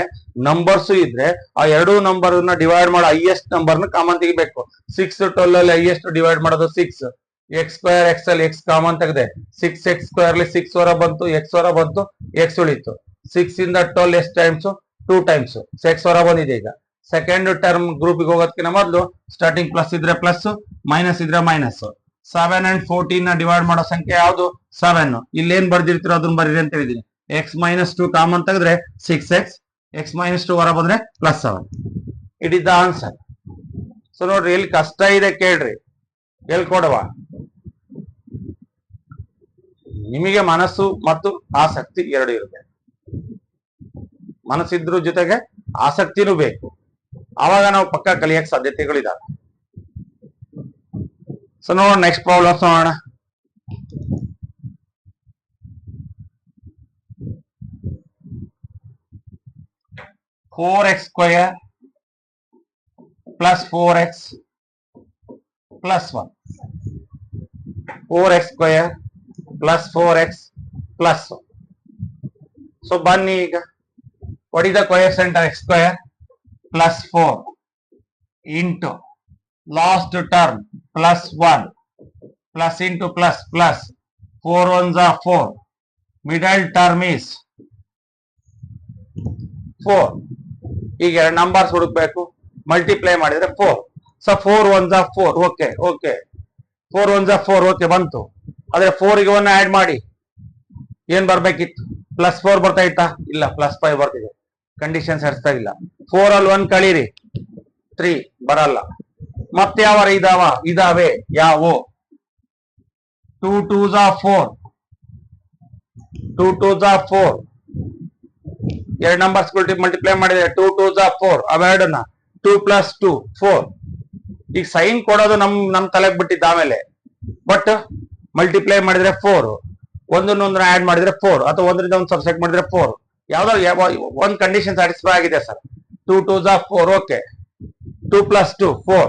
ನಂಬರ್ಸ್ ಇದ್ರೆ ಆ ಎರಡೂ ನಂಬರ್ ನ ಡಿವೈಡ್ ಮಾಡೋ ಹೈಯೆಸ್ಟ್ ನಂಬರ್ ನ ಕಾಮನ್ ತೆಗಿಬೇಕು. 6 12 ಅಲ್ಲಿ ಹೈಯೆಸ್ಟ್ ಡಿವೈಡ್ ಮಾಡೋದು 6. ಎಕ್ಸ್ ಸ್ಕ್ವೇರ್ ಎಕ್ಸ್ ಅಲ್ಲಿ ಎಕ್ಸ್ ಕಾಮನ್ ತೆಗೆದೆ, 6 ಎಕ್ಸ್ ಸ್ಕ್ವೇರ್ ಅಲ್ಲಿ 6 ಹೊರ ಬಂತು, ಎಕ್ಸ್ ಹೊರ ಬಂತು, ಎಕ್ಸ್ ಉಳಿತು. 6 ಇಂದ 12 ಎಷ್ಟು ಟೈಮ್ಸ್? 2 ಟೈಮ್ಸ್. ಎಕ್ಸ್ ಹೊರ ಬಂದಿದೆ. ಈಗ ಸೆಕೆಂಡ್ ಟರ್ಮ್ ಗ್ರೂಪಿಗೆ ಹೋಗೋದಕ್ಕಿಂತ ಮೊದಲು ಸ್ಟಾರ್ಟಿಂಗ್ ಪ್ಲಸ್ ಇದ್ರೆ ಪ್ಲಸ್, ಮೈನಸ್ ಇದ್ರೆ ಮೈನಸ್. 7 and 14 ನ ಡಿವೈಡ್ ಮಾಡೋ ಸಂಖ್ಯೆ ಯಾವುದು? 7. ಇಲ್ಲೇನ್ ಬರ್ದಿರ್ತೀರೋ ಅದನ್ನ ಬರೀರಿ ಅಂತ ಹೇಳಿದೀನಿ. ಎಕ್ಸ್ ಮೈನಸ್ 2 ಕಾಮನ್ ತೆಗೆದ್ರೆ 6x, ಎಕ್ಸ್ ಮೈನಸ್ 2 ಹೊರ ಬಂದ್ರೆ plus 7. It is the answer. So ನೋಡ್ರಿ, ಎಲ್ಲಿ ಕಷ್ಟ ಇದೆ ಕೇಳ್ರಿ, ಹೇಳ್ಕೊಡುವ. ನಿಮಗೆ ಮನಸ್ಸು ಮತ್ತು ಆಸಕ್ತಿ ಎರಡು ಇರಬೇಕು. ಮನಸ್ಸಿದ್ರ ಜೊತೆಗೆ ಆಸಕ್ತಿನೂ ಬೇಕು. ಆವಾಗ ನಾವು ಪಕ್ಕ ಕಲಿಯಕ್ಕೆ ಸಾಧ್ಯತೆಗಳಿದಾವೆ. ಸೊ ನೋಡೋಣ, ನೆಕ್ಸ್ಟ್ ಪ್ರಾಬ್ಲಮ್ಸ್ ನೋಡೋಣ. Four X square plus 4x plus 1. 4x square plus 4x plus 1. So ಬನ್ನಿ ಈಗ, what is the coefficient of x square? Plus 4 into last term plus 1 plus into plus plus 4 ones are 4. Middle term is 4. ಈಗ ಎರಡು numbers ಹುಡುಕ್ಬೇಕು, multiply ಮಾಡಿದ್ರೆ 4. So 4 ones are 4. Okay okay, 4 ones are 4. Okay ಬಂತು. ಆದ್ರೆ 4 ಗೆ 1 add ಮಾಡಿ ಏನ್ ಬರ್ಬೇಕಿತ್ತು? Plus 4 ಬರ್ತಾ ಇತ್ತಾ? ಇಲ್ಲ, ಪ್ಲಸ್ 5 ಬರ್ತಿದೆ. ಕಂಡೀಷನ್ ಸರಿಸ್ತಾ ಇಲ್ಲ. 4 ಅಲ್ಲಿ 1 ಕಳೀರಿ, 3 ಬರಲ್ಲ. ಮತ್ತೆ ಯಾವ ಇದಾವೆ? ಯಾವು? 2 2s are 4. 2 2s are 4. ಎರಡು ನಂಬರ್ಸ್ ಮಲ್ಟಿಪ್ಲೈ ಮಾಡಿದ್ರೆ 2 2s are 4. ಅವೆರಡನ್ನ 2 plus 2 4. ಈಗ ಸೈನ್ ಕೊಡೋದು ನಮ್ ತಲೆಗೆ ಬಿಟ್ಟಿದ್ದ ಆಮೇಲೆ. ಬಟ್ ಮಲ್ಟಿಪ್ಲೈ ಮಾಡಿದ್ರೆ 4, ಒಂದನ್ನೊಂದನ್ನ ಆಡ್ ಮಾಡಿದ್ರೆ 4, ಅಥವಾ ಒಂದರಿಂದ ಒಂದು ಸಬ್ಸೆಟ್ ಮಾಡಿದ್ರೆ 4. ಯಾವ್ದೋ ಒಂದ್ ಕಂಡೀಷನ್ ಸ್ಯಾಟಿಸ್ಫೈ ಆಗಿದೆ sir. 2 2s are 4. Okay, 2 plus 2 4.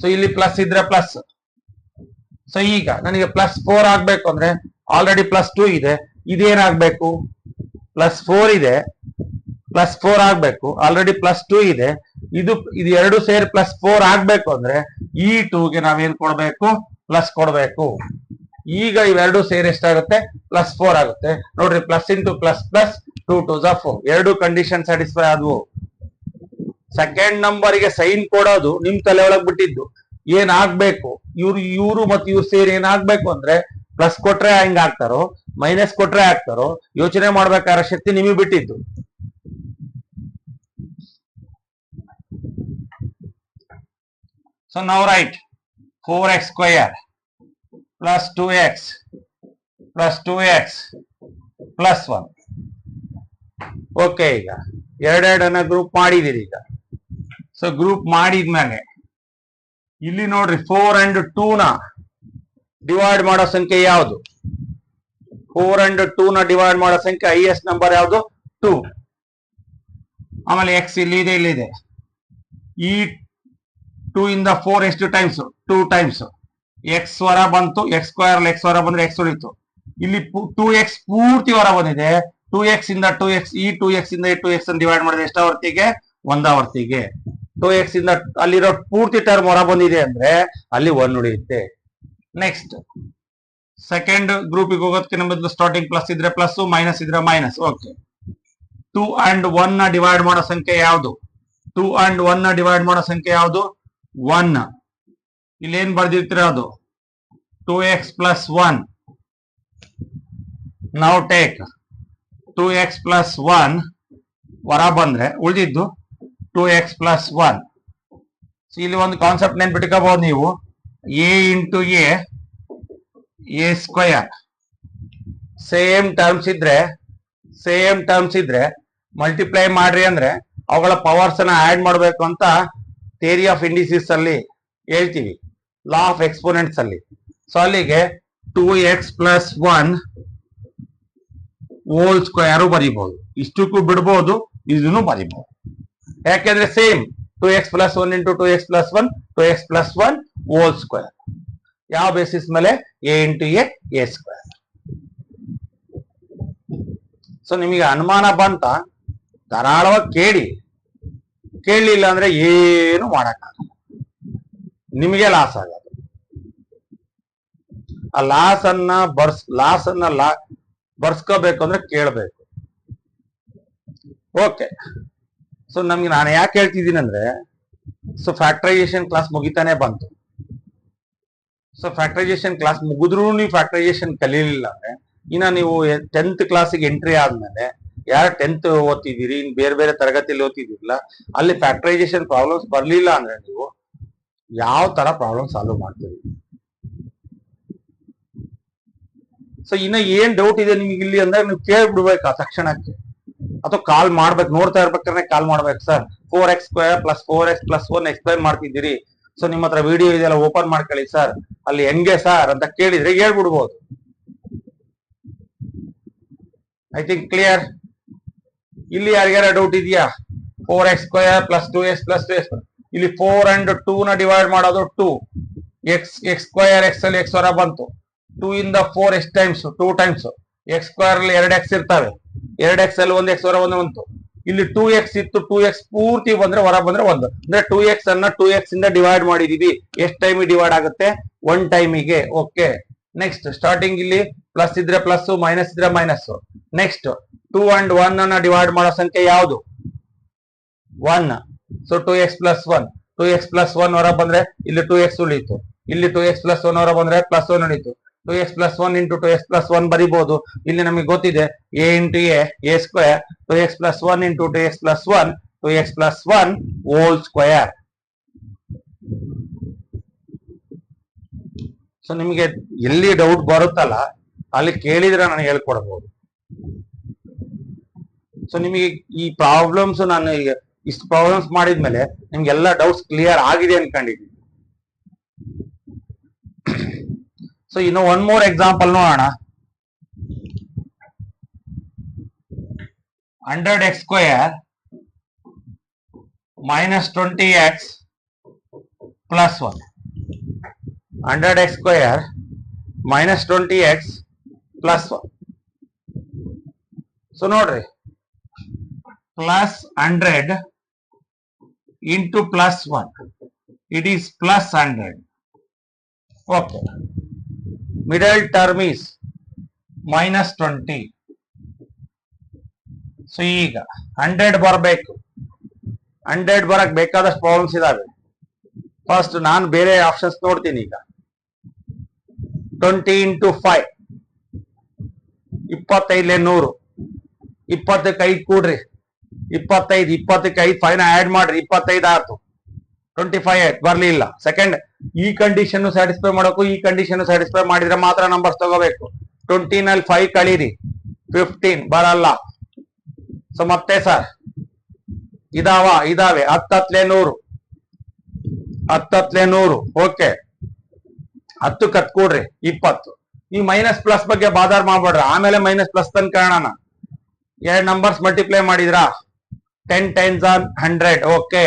So ಇಲ್ಲಿ ಪ್ಲಸ್ ಇದ್ರೆ ಪ್ಲಸ್. ಸೊ ಈಗ ನನಗೆ ಪ್ಲಸ್ 4 ಆಗ್ಬೇಕು ಅಂದ್ರೆ ಆಲ್ರೆಡಿ ಪ್ಲಸ್ 2 ಇದೆ. ಇದೇನಾಗ್ಬೇಕು? ಪ್ಲಸ್ 4 ಇದೆ, ಪ್ಲಸ್ 4 ಆಗ್ಬೇಕು. ಆಲ್ರೆಡಿ ಪ್ಲಸ್ 2 ಇದೆ. ಇದು ಎರಡು ಸೇರಿ ಪ್ಲಸ್ 4 ಆಗ್ಬೇಕು ಅಂದ್ರೆ ಈ 2 ಗೆ ನಾವೇನ್ ಕೊಡ್ಬೇಕು? ಪ್ಲಸ್ ಕೊಡ್ಬೇಕು. ಈಗ ಇವೆರಡು ಸೇರಿ ಎಷ್ಟಾಗುತ್ತೆ? ಪ್ಲಸ್ 4 ಆಗುತ್ತೆ. ನೋಡ್ರಿ, plus into plus plus 2 2s are 4. ಎರಡು ಕಂಡೀಷನ್ ಸ್ಯಾಟಿಸ್ಫೈ ಆದ್ವು. ಸೆಕೆಂಡ್ ನಂಬರ್ ಗೆ ಸೈನ್ ಕೊಡೋದು ನಿಮ್ ತಲೆ ಒಳಗ್ ಬಿಟ್ಟಿದ್ದು. ಏನಾಗ್ಬೇಕು? ಇವ್ರು ಮತ್ತು ಇವ್ರು ಸೇರಿ ಏನಾಗ್ಬೇಕು ಅಂದ್ರೆ ಪ್ಲಸ್ ಕೊಟ್ರೆ ಹಿಂಗ್ ಹಾಕ್ತಾರೋ ಮೈನಸ್ ಕೊಟ್ರೆ ಹಾಕ್ತಾರೋ ಯೋಚನೆ ಮಾಡ್ಬೇಕಾದ ಶಕ್ತಿ ನಿಮಗೆ ಬಿಟ್ಟಿದ್ದು. ಸೊ ನಾವು right 4x square plus 2x plus 2x plus 1. Okay, ಈಗ ಎರಡೆರಡನ್ನ ಗ್ರೂಪ್ ಮಾಡಿದಿರಿ. ಈಗ ಸೊ ಗ್ರೂಪ್ ಮಾಡಿದ್ಮೇಲೆ ಇಲ್ಲಿ ನೋಡ್ರಿ 4 and 2 ನ ಡಿವೈಡ್ ಮಾಡೋ ಸಂಖ್ಯೆ ಯಾವುದು? 4 and 2 ನ ಡಿವೈಡ್ ಮಾಡೋ ಸಂಖ್ಯೆ ಹೈಯೆಸ್ಟ್ ನಂಬರ್ ಯಾವುದು? 2. ಆಮೇಲೆ x ಇಲ್ಲಿದೆ ಇಲ್ಲಿದೆ. ಈ 2 ಇಂದ 4 ಎಷ್ಟು ಟೈಮ್ಸ್? 2 ಟೈಮ್ಸ್. x ಹೊರ ಬಂತು, x ಸ್ಕ್ವೇರ್ x ಹೊರ ಬಂದ್ರೆ x ಉಳಿತು. ಇಲ್ಲಿ 2x ಪೂರ್ತಿ ಹೊರ ಬಂದಿದೆ. 2x ಇಂದ 2x, ಈ 2x ಇಂದ ಈ 2x ಅನ್ನು ಡಿವೈಡ್ ಮಾಡಿದ್ರೆ ಎಷ್ಟು ಆವರ್ತಿಗೆ? 1 ಆವರ್ತಿಗೆ. 2x ಇಂದ ಅಲ್ಲಿರೋ ಪೂರ್ತಿ ಟರ್ಮ್ ಹೊರ ಬಂದಿದೆ ಅಂದ್ರೆ ಅಲ್ಲಿ 1 ಉಳಿಯುತ್ತೆ. ನೆಕ್ಸ್ಟ್ ಸೆಕೆಂಡ್ ಗ್ರೂಪಿಗೆ ಹೋಗೋದಕ್ಕೆ ಮೊದಲು ಸ್ಟಾರ್ಟಿಂಗ್ ಪ್ಲಸ್ ಇದ್ರೆ ಪ್ಲಸ್, ಮೈನಸ್ ಇದ್ರೆ ಮೈನಸ್. ಓಕೆ, 2 and 1 ನ ಡಿವೈಡ್ ಮಾಡೋ ಸಂಖ್ಯೆ ಯಾವುದು? 2 and 1 ನ ಡಿವೈಡ್ ಮಾಡೋ ಸಂಖ್ಯೆ ಯಾವುದು? 1. ಇಲ್ಲಿ ಏನ್ ಬರ್ದಿರ್ತೀರ ಅದು? 2x plus 1. Now take 2x plus 1 ಹೊರ ಬಂದ್ರೆ ಉಳಿದಿದ್ದು 2x plus 1. ಇಲ್ಲಿ ಒಂದು ಕಾನ್ಸೆಪ್ಟ್ ನೆನ್ಪಿಟ್ಕೋಬಹುದು ನೀವು. a into a square. Same terms ಇದ್ರೆ ಮಲ್ಟಿಪ್ಲೈ ಮಾಡ್ರಿ ಅಂದ್ರೆ ಅವುಗಳ ಪವರ್ಸ್ ಅನ್ನ ಆಡ್ ಮಾಡಬೇಕು ಅಂತ ಥಿಯರಿ ಆಫ್ ಇಂಡಿಸಿಸ್ ಅಲ್ಲಿ ಹೇಳ್ತೀವಿ, ಲಾ ಆಫ್ ಎಕ್ಸ್ಪೋನೆಂಟ್ಸ್ ಅಲ್ಲಿ. ಸೊ ಅಲ್ಲಿಗೆ 2x plus 1 ಹೋಲ್ ಸ್ಕ್ವೇರ್ ಬರೀಬಹುದು. ಇಷ್ಟಕ್ಕೂ ಬಿಡಬಹುದು, ಇದನ್ನು ಬರೀಬಹುದು. ಯಾಕೆಂದ್ರೆ same 2x plus 1 into 2x plus 1, 2x plus 1 whole square. ಯಾವ ಬೇಸಿಸ್ ಮೇಲೆ? a into a square. So ನಿಮಗೆ ಅನುಮಾನ ಬಂತ ಧಾರಾಳವಾಗಿ ಕೇಳಲಿಲ್ಲ ಅಂದ್ರೆ ಏನು ಮಾಡಕ್ಕಾಗಲ್ಲ, ನಿಮಗೆ ಲಾಸ್ ಆಗಲ್ಲ. ಆ ಲಾಸ್ ಅನ್ನ ಬರ್ಸ್ಕೋಬೇಕು ಅಂದ್ರೆ ಕೇಳಬೇಕು. ಓಕೆ, ಸೊ ನಮ್ಗೆ ನಾನು ಯಾಕೆ ಹೇಳ್ತಿದ್ದೀನಿ ಅಂದ್ರೆ, ಸೊ ಫ್ಯಾಕ್ಟರೈಸೇಷನ್ ಕ್ಲಾಸ್ ಮುಗಿತಾನೆ ಬಂತು. ಸೊ ಫ್ಯಾಕ್ಟರೈಸೇಷನ್ ಕ್ಲಾಸ್ ಮುಗಿದ್ರು ನೀವು ಫ್ಯಾಕ್ಟರೈಸೇಷನ್ ಕಲೀಲಿಲ್ಲ ಅಂದ್ರೆ, ಇನ್ನ ನೀವು 10th ಕ್ಲಾಸಿಗೆ ಎಂಟ್ರಿ ಆದ್ಮೇಲೆ ಯಾರು 10th ಓದ್ತಿದ್ದೀರಿ, ಇನ್ ಬೇರೆ ಬೇರೆ ತರಗತಿಯಲ್ಲಿ ಓದ್ತಿದ್ದೀರಲ್ಲ, ಅಲ್ಲಿ ಫ್ಯಾಕ್ಟರೈಸೇಷನ್ ಪ್ರಾಬ್ಲಮ್ಸ್ ಬರ್ಲಿಲ್ಲ ಅಂದ್ರೆ ನೀವು ಯಾವ ತರ ಪ್ರಾಬ್ಲಮ್ ಸಾಲ್ವ್ ಮಾಡ್ತೀರಿ? ಸೊ ಇನ್ನ ಏನ್ ಡೌಟ್ ಇದೆ ನಿಮ್ಗೆ ಇಲ್ಲಿ ಅಂದ್ರೆ ನೀವು ಕೇಳ್ಬಿಡ್ಬೇಕು ಆ ತಕ್ಷಣಕ್ಕೆ, ಅಥವಾ ಕಾಲ್ ಮಾಡ್ಬೇಕು. ನೋಡ್ತಾ ಇರ್ಬೇಕಾದ್ರೆ ಕಾಲ್ ಮಾಡ್ಬೇಕು. Sir 4x square plus 4x plus 1 explain ಮಾಡ್ತಿದ್ದೀರಿ, ಸೊ ನಿಮ್ಮ ಹತ್ರ ವಿಡಿಯೋ ಇದೆಲ್ಲ ಓಪನ್ ಮಾಡ್ಕೊಳ್ಳಿ ಸರ್, ಅಲ್ಲಿ ಹೆಂಗೆ ಸರ್ ಅಂತ ಕೇಳಿದ್ರೆ ಹೇಳ್ಬಿಡ್ಬೋದು. I think clear. ಇಲ್ಲಿ ಯಾರಿಗಾರ ಡೌಟ್ ಇದೆಯಾ? 4x square plus 2x plus 2x, ಇಲ್ಲಿ 4 and 2 ನ ಡಿವೈಡ್ ಮಾಡೋದು 2. x ಸ್ಕ್ವೇರ್ x ಅಲ್ಲಿ x ಹೊರ ಬಂತು. 2 ಇಂದ 4 ಎಷ್ಟು ಟೈಮ್ಸ್? 2 ಟೈಮ್ಸ್. x ಸ್ಕ್ವೇರ್ ಅಲ್ಲಿ 2x ಇರ್ತವೆ, 2x ಅಲ್ಲಿ 1x ಹೊರ ಬಂತು. ಇಲ್ಲಿ 2x ಇತ್ತು, 2x ಪೂರ್ತಿ ಬಂದ್ರೆ ಹೊರ ಬಂದ್ರೆ 1 ಅಂದ್ರೆ 2x ಅನ್ನ 2x ಇಂದ ಡಿವೈಡ್ ಮಾಡಿದೀವಿ. ಎಷ್ಟು ಟೈಮ್ ಡಿವೈಡ್ ಆಗುತ್ತೆ? 1 ಟೈಮಿಗೆ. ಓಕೆ, ನೆಕ್ಸ್ಟ್ ಸ್ಟಾರ್ಟಿಂಗ್ ಇಲ್ಲಿ ಪ್ಲಸ್ ಇದ್ರೆ ಪ್ಲಸ್, ಮೈನಸ್ ಇದ್ರೆ ಮೈನಸ್. ನೆಕ್ಸ್ಟ್ 2 and 1 ಅನ್ನ ಡಿವೈಡ್ ಮಾಡೋ ಸಂಖ್ಯೆ ಯಾವುದು? 1. So 2x plus 1, 2x plus 1 ಹೊರ ಬಂದ್ರೆ ಇಲ್ಲಿ 2x ಉಳಿತು. ಇಲ್ಲಿ 2x plus 1 ಹೊರ ಬಂದ್ರೆ ಪ್ಲಸ್ 1 ಉಳಿತು. 2x plus 1 into 2x plus 1 ಬರಿಬಹುದು. ಇಲ್ಲಿ ನಮಗೆ ಗೊತ್ತಿದೆ a into a square, 2x plus 1 into 2x plus 1, 2x plus 1 whole square. So ನಿಮಗೆ ಎಲ್ಲಿ ಡೌಟ್ ಬರುತ್ತಲ್ಲ ಅಲ್ಲಿ ಕೇಳಿದ್ರೆ ನಾನು ಹೇಳ್ಕೊಡ್ಬಹುದು. ಸೊ ನಿಮಗೆ ಈ ಪ್ರಾಬ್ಲಮ್ಸ್ ನಾನು ಇಷ್ಟು ಪ್ರಾಬ್ಲಮ್ಸ್ ಮಾಡಿದ್ಮೇಲೆ ನಿಮ್ಗೆಲ್ಲ ಡೌಟ್ಸ್ ಕ್ಲಿಯರ್ ಆಗಿದೆ ಅನ್ಕೊಂಡಿದ್ದೀನಿ. ಸೊ ಇನ್ನು ಒನ್ ಮೋರ್ ಎಕ್ಸಾಂಪಲ್ ನೋಡೋಣ. 100x square minus 20x plus 1. 100x square minus 20x plus 1. So ನೋಡ್ರಿ, plus 100 into plus 1, it is plus 100. Okay, middle term is minus 20. So ಈಗ 100 ಬರಬೇಕು. 100 ಬರಕ್ ಬೇಕಾದಷ್ಟು ಪ್ರಾಬ್ಲಮ್ಸ್ ಇದಾವೆ. ಫಸ್ಟ್ ನಾನು ಬೇರೆ ಆಪ್ಷನ್ಸ್ ನೋಡ್ತೀನಿ. ಈಗ 20 into 5 25 100 20ಕ್ಕೆ 5 ಕೂಡ್ರಿ 25 20ಕ್ಕೆ 5 5 ಆಡ್ ಮಾಡ್ರಿ 25 ಆಯ್ತು 25 ಆಯ್ತು ಬರ್ಲಿಲ್ಲ ಸೆಕೆಂಡ್ ಈ ಕಂಡೀಷನ್ ಸ್ಯಾಟಿಸ್ಫೈ ಮಾಡಬೇಕು ಈ ಕಂಡೀಷನ್ ಸ್ಯಾಟಿಸ್ಫೈ ಮಾಡಿದ್ರೆ ಮಾತ್ರ ನಂಬರ್ಸ್ ತಗೋಬೇಕು 20 ನಲ್ಲಿ 5 ಕಳೀರಿ 15 ಬರಲ್ಲ ಸೊ ಮತ್ತೆ ಸರ್ ಇದಾವೆ 10 100 ಓಕೆ 10 ಕತ್ ಕೂಡ್ರಿ 20 ಈ ಮೈನಸ್ ಪ್ಲಸ್ ಬಗ್ಗೆ ಬಾದಾರ್ ಮಾಡ್ಬೇಡ್ರಿ ಆಮೇಲೆ ಮೈನಸ್ ಪ್ಲಸ್ ತನ್ ಕಾರಣ ಎರಡು ನಂಬರ್ಸ್ ಮಲ್ಟಿಪ್ಲೈ ಮಾಡಿದ್ರಾ 10 ಟೈಮ್ಸ್ ಆನ್ 100 ಓಕೆ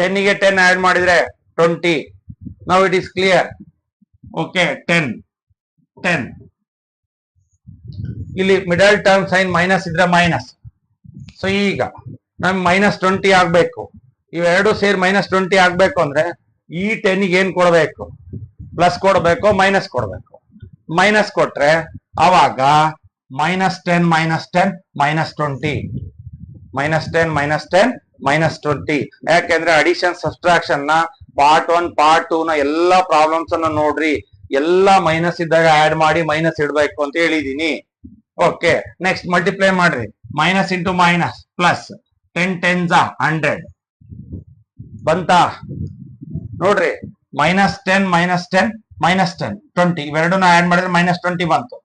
10 ಗೆ 10 ಆಡ್ ಮಾಡಿದ್ರೆ 20 now it is clear okay 10 ಇಲ್ಲಿ ಮಿಡಲ್ ಟರ್ಮ್ ಸೈನ್ ಮೈನಸ್ ಇದ್ರೆ ಮೈನಸ್ ಸೊ ಈಗ ನಮ್ಗೆ -20 ಆಗ್ಬೇಕು ಇವೆರಡು ಸೇರಿ -20 ಆಗ್ಬೇಕು ಅಂದ್ರೆ ಈ 10 ಗೆ ಏನ್ ಕೊಡ್ಬೇಕು ಪ್ಲಸ್ ಕೊಡ್ಬೇಕು ಮೈನಸ್ ಕೊಡ್ಬೇಕು ಮೈನಸ್ ಕೊಟ್ರೆ ಅವಾಗ -10 -20 ಯಾಕೆಂದ್ರೆ ಅಡಿಷನ್ ಸಬ್ಸ್ಟ್ರಾಕ್ಷನ್ ನ ಪಾರ್ಟ್ 1 ಪಾರ್ಟ್ 2 ನ ಎಲ್ಲಾ ಪ್ರಾಬ್ಲಮ್ಸ್ ಅನ್ನ ನೋಡ್ರಿ ಎಲ್ಲಾ ಮೈನಸ್ ಇದ್ದಾಗ ಆಡ್ ಮಾಡಿ ಮೈನಸ್ ಇಡ್ಬೇಕು ಅಂತ ಹೇಳಿದೀನಿ ಓಕೆ ನೆಕ್ಸ್ಟ್ ಮಲ್ಟಿಪ್ಲೈ ಮಾಡ್ರಿ minus into minus plus 10 tense 100 ಬಂತಾ ನೋಡ್ರಿ -10 -20 ಇವೆರಡನ್ನ ಆಡ್ ಮಾಡಿದ್ರೆ -20 ಬಂತು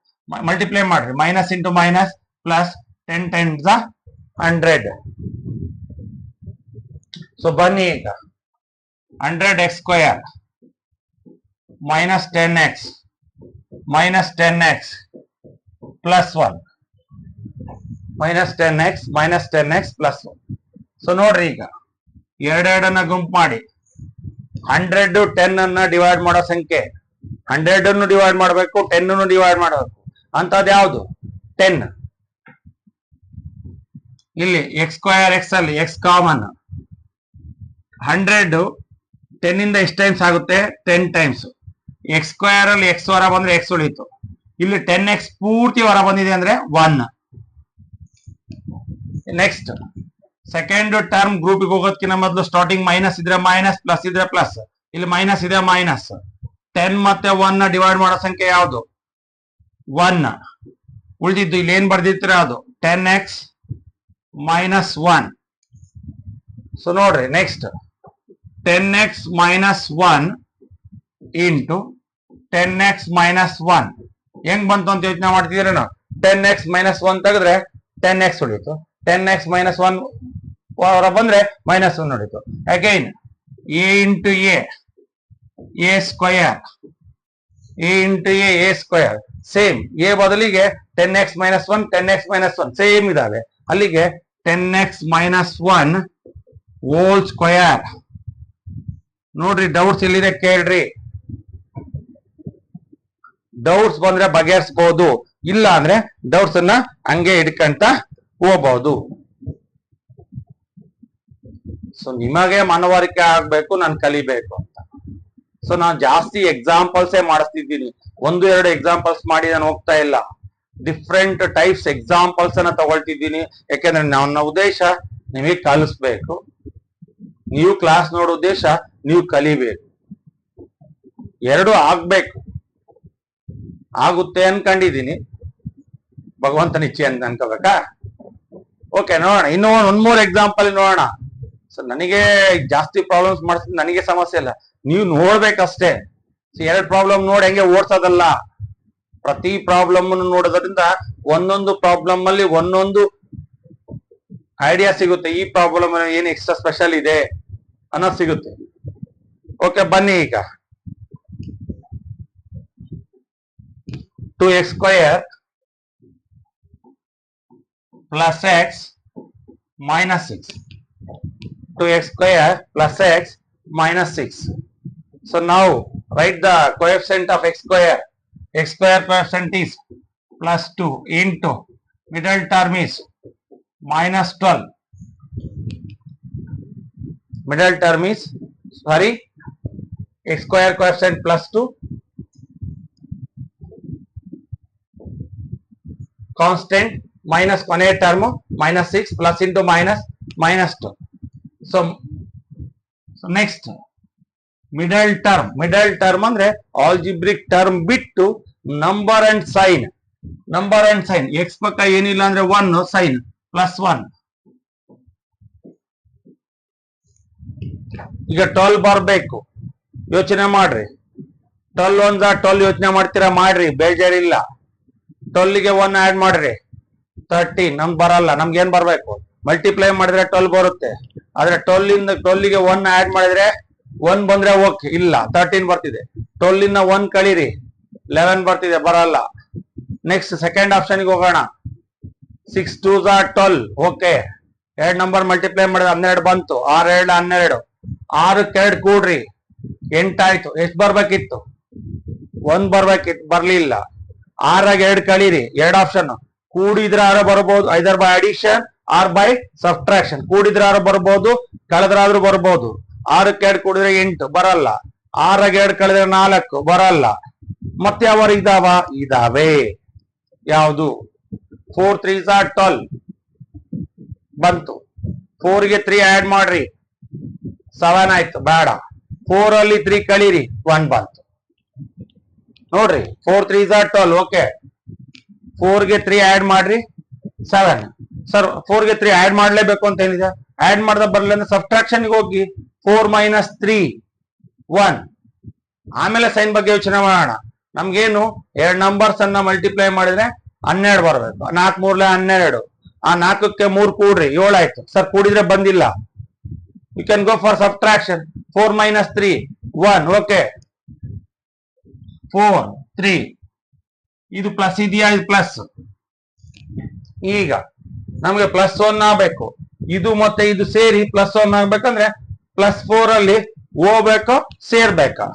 ಮಲ್ಟಿಪ್ಲೈ ಮಾಡ್ರಿ minus into minus plus 10 tense 100 so ಬನ್ನಿ ಈಗ 100x square -10x plus 1 -10x plus 1 so ನೋಡ್ರಿ ಈಗ ಎರಡೆರಡನ್ನ ಗುಂಪು ಮಾಡಿ 100 10 ಅನ್ನ ಡಿವೈಡ್ ಮಾಡೋ ಸಂಖ್ಯೆ 100 ಅನ್ನು ಡಿವೈಡ್ ಮಾಡಬೇಕು 10 ಅನ್ನು ಡಿವೈಡ್ ಮಾಡಬೇಕು ಅಂತದ್ ಯಾವುದು 10 ಇಲ್ಲಿ ಎಕ್ಸ್ ಸ್ಕ್ವೇರ್ ಎಕ್ಸ್ ಅಲ್ಲಿ ಎಕ್ಸ್ ಕಾಮನ್ 100 10 ಇಂದ ಎಷ್ಟು ಟೈಮ್ಸ್ ಆಗುತ್ತೆ 10 ಟೈಮ್ಸ್ ಎಕ್ಸ್ ಸ್ಕ್ವೇರ್ ಅಲ್ಲಿ ಎಕ್ಸ್ ಹೊರ ಬಂದ್ರೆ ಎಕ್ಸ್ ಉಳಿತು ಇಲ್ಲಿ 10x ಪೂರ್ತಿ ಹೊರ ಬಂದಿದೆ ಅಂದ್ರೆ 1 ನೆಕ್ಸ್ಟ್ ಸೆಕೆಂಡ್ ಟರ್ಮ್ ಗ್ರೂಪ್ ಹೋಗೋದಕ್ಕಿಂತ ಮೊದಲು ಸ್ಟಾರ್ಟಿಂಗ್ ಮೈನಸ್ ಇದ್ರೆ ಮೈನಸ್ ಪ್ಲಸ್ ಇದ್ರೆ ಪ್ಲಸ್ ಇಲ್ಲಿ ಮೈನಸ್ ಇದೆ ಮೈನಸ್ 10 ಮತ್ತೆ 1 ನ ಡಿವೈಡ್ ಮಾಡೋ ಸಂಖ್ಯೆ ಯಾವುದು 1 ಉಳಿದಿದ್ದು ಇಲ್ಲಿ ಏನ್ ಬರ್ದಿರ್ತೀರ ಅದು 10x -1 ಸೊ ನೋಡ್ರಿ ನೆಕ್ಸ್ಟ್ 10x -1 ಇಂಟು 10x -1 ಹೆಂಗ್ ಬಂತು ಅಂತ ಯೋಚನೆ ಮಾಡ್ತಿದ್ದೀರೇನು 10x -1 ತೆಗೆದ್ರೆ 10x ಉಳಿತು 10x -1 ಹೊರ ಬಂದ್ರೆ -1 ಉಳಿತು again a into a square a into a square same a ಬದಲಿಗೆ 10x -1 10x -1 ಸೇಮ್ ಇದಾವೆ ಅಲ್ಲಿಗೆ 10x -1 ಹೋಲ್ ಸ್ಕ್ವಯರ್ ನೋಡ್ರಿ ಡೌಟ್ಸ್ ಎಲ್ಲಿದೆ ಕೇಳ್ರಿ ಡೌಟ್ಸ್ ಬಂದ್ರೆ ಬಗೆಹರಿಸಬಹುದು ಇಲ್ಲ ಅಂದ್ರೆ ಡೌಟ್ಸ್ ಅನ್ನ ಹಂಗೆ ಹಿಡ್ಕಂತ ಹೋಗಬಹುದು ಸೊ ನಿಮಗೆ ಮನವರಿಕೆ ಆಗ್ಬೇಕು ನಾನು ಕಲಿಬೇಕು ಅಂತ ಸೊ ನಾನು ಜಾಸ್ತಿ ಎಕ್ಸಾಂಪಲ್ಸೇ ಮಾಡಿಸ್ತಿದ್ದೀನಿ 1-2 ಎಕ್ಸಾಂಪಲ್ಸ್ ಮಾಡಿ ನಾನು ಹೋಗ್ತಾ ಇಲ್ಲ ಡಿಫ್ರೆಂಟ್ ಟೈಪ್ಸ್ ಎಕ್ಸಾಂಪಲ್ಸ್ ಅನ್ನ ತಗೊಳ್ತಿದ್ದೀನಿ ಯಾಕೆಂದ್ರೆ ನನ್ನ ಉದ್ದೇಶ ನಿಮಗೆ ಕಲಿಸ್ಬೇಕು ನೀವು ಕ್ಲಾಸ್ ನೋಡೋ ಉದ್ದೇಶ ನೀವು ಕಲಿಬೇಕು ಎರಡು ಆಗ್ಬೇಕು ಆಗುತ್ತೆ ಅನ್ಕೊಂಡಿದೀನಿ ಭಗವಂತನ ಇಚ್ಛೆ ಅಂತ ಅನ್ಕೋಬೇಕಾ ಓಕೆ ನೋಡೋಣ ಇನ್ನೂ ಒಂದ್ ಮೂರು ಎಕ್ಸಾಂಪಲ್ ನೋಡೋಣ ಸೊ ನನಗೆ ಜಾಸ್ತಿ ಪ್ರಾಬ್ಲಮ್ಸ್ ಮಾಡಿಸ್ತೀನಿ ನನಗೆ ಸಮಸ್ಯೆ ಇಲ್ಲ ನೀವು ನೋಡ್ಬೇಕಷ್ಟೇ ಎರಡು ಪ್ರಾಬ್ಲಮ್ ನೋಡಿ ಹೆಂಗೆ ಓಡ್ಸೋದಲ್ಲ ಪ್ರತಿ ಪ್ರಾಬ್ಲಮ್ ನೋಡೋದ್ರಿಂದ ಒಂದೊಂದು ಪ್ರಾಬ್ಲಮ್ ಅಲ್ಲಿ ಒಂದೊಂದು ಐಡಿಯಾ ಸಿಗುತ್ತೆ ಈ ಪ್ರಾಬ್ಲಮ್ ಏನ್ ಎಕ್ಸ್ಟ್ರಾ ಸ್ಪೆಷಲ್ ಇದೆ ಅನ್ನೋದು ಸಿಗುತ್ತೆ ಓಕೆ ಬನ್ನಿ ಈಗ 2x square plus x minus 6 2x square plus x minus 6 so now write the coefficient of x square coefficient is plus 2 into middle term is minus 12 middle term is sorry x square coefficient plus 2 constant minus one term minus 6 plus into minus 2 so next middle term ಅಂದ್ರೆ algebraic term ಬಿಟ್ಟು number and sign. X ಪಕ್ಕ ಏನಿಲ್ಲ ಅಂದ್ರೆ 1 sign +1. ಈಗ 12 ಬರ್ಬೇಕು, ಯೋಚನೆ ಮಾಡ್ರಿ. 12 1 12 ಯೋಚನೆ ಮಾಡ್ತೀರಾ, ಮಾಡ್ರಿ, ಬೇಜಾರಿಲ್ಲ. 12ಗೆ 1 ಆಡ್ ಮಾಡ್ರಿ 13. ನಮ್ಗೆ ಬರಲ್ಲ, ನಮ್ಗೆ ಏನ್ ಬರ್ಬೇಕು? ಮಲ್ಟಿಪ್ಲೈ ಮಾಡಿದ್ರೆ 12 ಬರುತ್ತೆ. ಆದ್ರೆ 12ಗೆ 1 ಆಡ್ ಮಾಡಿದ್ರೆ 1 ಬಂದ್ರೆ ಓಕೆ, ಇಲ್ಲ 13 ಬರ್ತಿದೆ. 12 1 ಕಳೀರಿ 11 ಬರ್ತಿದೆ, ಬರಲ್ಲ. ನೆಕ್ಸ್ಟ್ ಸೆಕೆಂಡ್ ಆಪ್ಷನ್ಗೆ ಹೋಗೋಣ. 6 2s are 12. Okay, 2 number multiply ಮಾಡಿದ್ರೆ 12 ಬಂತು. 6 2 12. 6ಕ್ಕೆ 2 ಕೂಡ್ರಿ 8 ಆಯ್ತು. ಎಷ್ಟು ಬರ್ಬೇಕಿತ್ತು? 1 ಬರ್ಬೇಕಿತ್ತು, ಬರ್ಲಿಲ್ಲ. 6ಗೆ 2 ಕಳೀರಿ, 2 ಆಪ್ಷನ್. ಕೂಡಿದ್ರೆ 6 ಬರ್ಬೋದು, either by addition or by subtraction. ಕೂಡಿದ್ರೆ 6 ಬರ್ಬೋದು, ಕಳೆದ್ರಾದ್ರೂ ಬರ್ಬೋದು. 6ಕ್ಕೆ 2 ಕೂಡಿದ್ರೆ 8 ಬರಲ್ಲ. 6ಗೆ 2 ಕಳೆದ್ರೆ 4 ಬರಲ್ಲ. ಮತ್ತೆ ಯಾವ ಇದಾವೆ? ಯಾವುದು? 4 3s are 12 ಬಂತು. 4ಗೆ 3 ಆಡ್ ಮಾಡ್ರಿ 7 ಆಯ್ತು, ಬೇಡ. 4 ಅಲ್ಲಿ 3 ಕಳೀರಿ 1 ಬಂತು. ನೋಡ್ರಿ, 4 3s are 12. ಓಕೆ, 4ಗೆ 3 ಆಡ್ ಮಾಡ್ರಿ 7. ಸರ್ 4ಗೆ 3 ಆಡ್ ಮಾಡ್ಲೇಬೇಕು ಅಂತ ಏನಿದೆ? ಆಡ್ ಮಾಡ್ದ ಬರ್ಲಿಲ್ಲ ಅಂದ್ರೆ ಸಬ್ಟ್ರಾಕ್ಷನ್ ಹೋಗಿ 4 - 3 1. ಆಮೇಲೆ ಸೈನ್ ಬಗ್ಗೆ ಯೋಚನೆ ಮಾಡೋಣ. ನಮ್ಗೇನು 2 ನಂಬರ್ಸ್ ಅನ್ನ ಮಲ್ಟಿಪ್ಲೈ ಮಾಡಿದ್ರೆ 12 ಬರ್ಬೇಕು. 4 3 12. ಆ 4ಕ್ಕೆ 3 ಕೂಡ್ರಿ 7 ಆಯ್ತು. ಸರ್ ಕೂಡಿದ್ರೆ ಬಂದಿಲ್ಲ. You can go for subtraction. 4 - 3 1. Okay, 4 3. ಇದು ಪ್ಲಸ್ ಇದೆಯಾ? ಇದು ಪ್ಲಸ್. ಈಗ ನಮ್ಗೆ +1 ಆಗ್ಬೇಕು. ಇದು ಮತ್ತೆ ಇದು ಸೇರಿ +1 ಆಗ್ಬೇಕಂದ್ರೆ +4 ಅಲ್ಲಿ ಹೋಗ್ಬೇಕು, ಸೇರ್ಬೇಕಾ?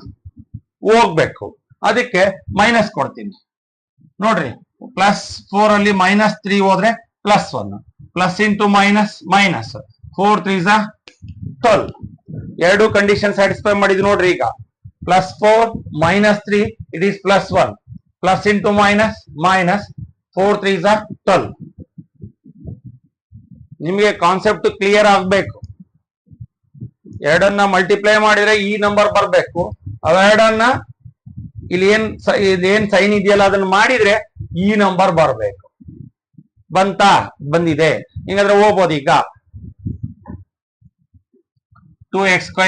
ಹೋಗ್ಬೇಕು. ಅದಕ್ಕೆ ಮೈನಸ್ ಕೊಡ್ತೀನಿ. ನೋಡ್ರಿ, +4 ಅಲ್ಲಿ -3 ಹೋದ್ರೆ +1. Plus into minus minus. 4 3s are 12. 2 condition satisfy ಮಾಡಿದ್ವಿ ನೋಡ್ರಿ. ಈಗ +4 -3 it is +1. Plus into minus minus. 4 3s are 12. ನಿಮಗೆ ಕಾನ್ಸೆಪ್ಟ್ ಕ್ಲಿಯರ್ ಆಗ್ಬೇಕು. 2 ಮಲ್ಟಿಪ್ಲೈ ಮಾಡಿದ್ರೆ ಈ ನಂಬರ್ ಬರ್ಬೇಕು. ಅವೆರಡನ್ನ ಇಲ್ಲಿ ಏನ್ ಸೈನ್ ಇದೆಯಲ್ಲ ಅದನ್ನ ಮಾಡಿದ್ರೆ ಈ ನಂಬರ್ ಬರ್ಬೇಕು. ಬಂತಾ? ಬಂದಿದೆ. ಹಿಂಗಾದ್ರೆ ಹೋಗ್ಬೋದು. ಈಗ 2x²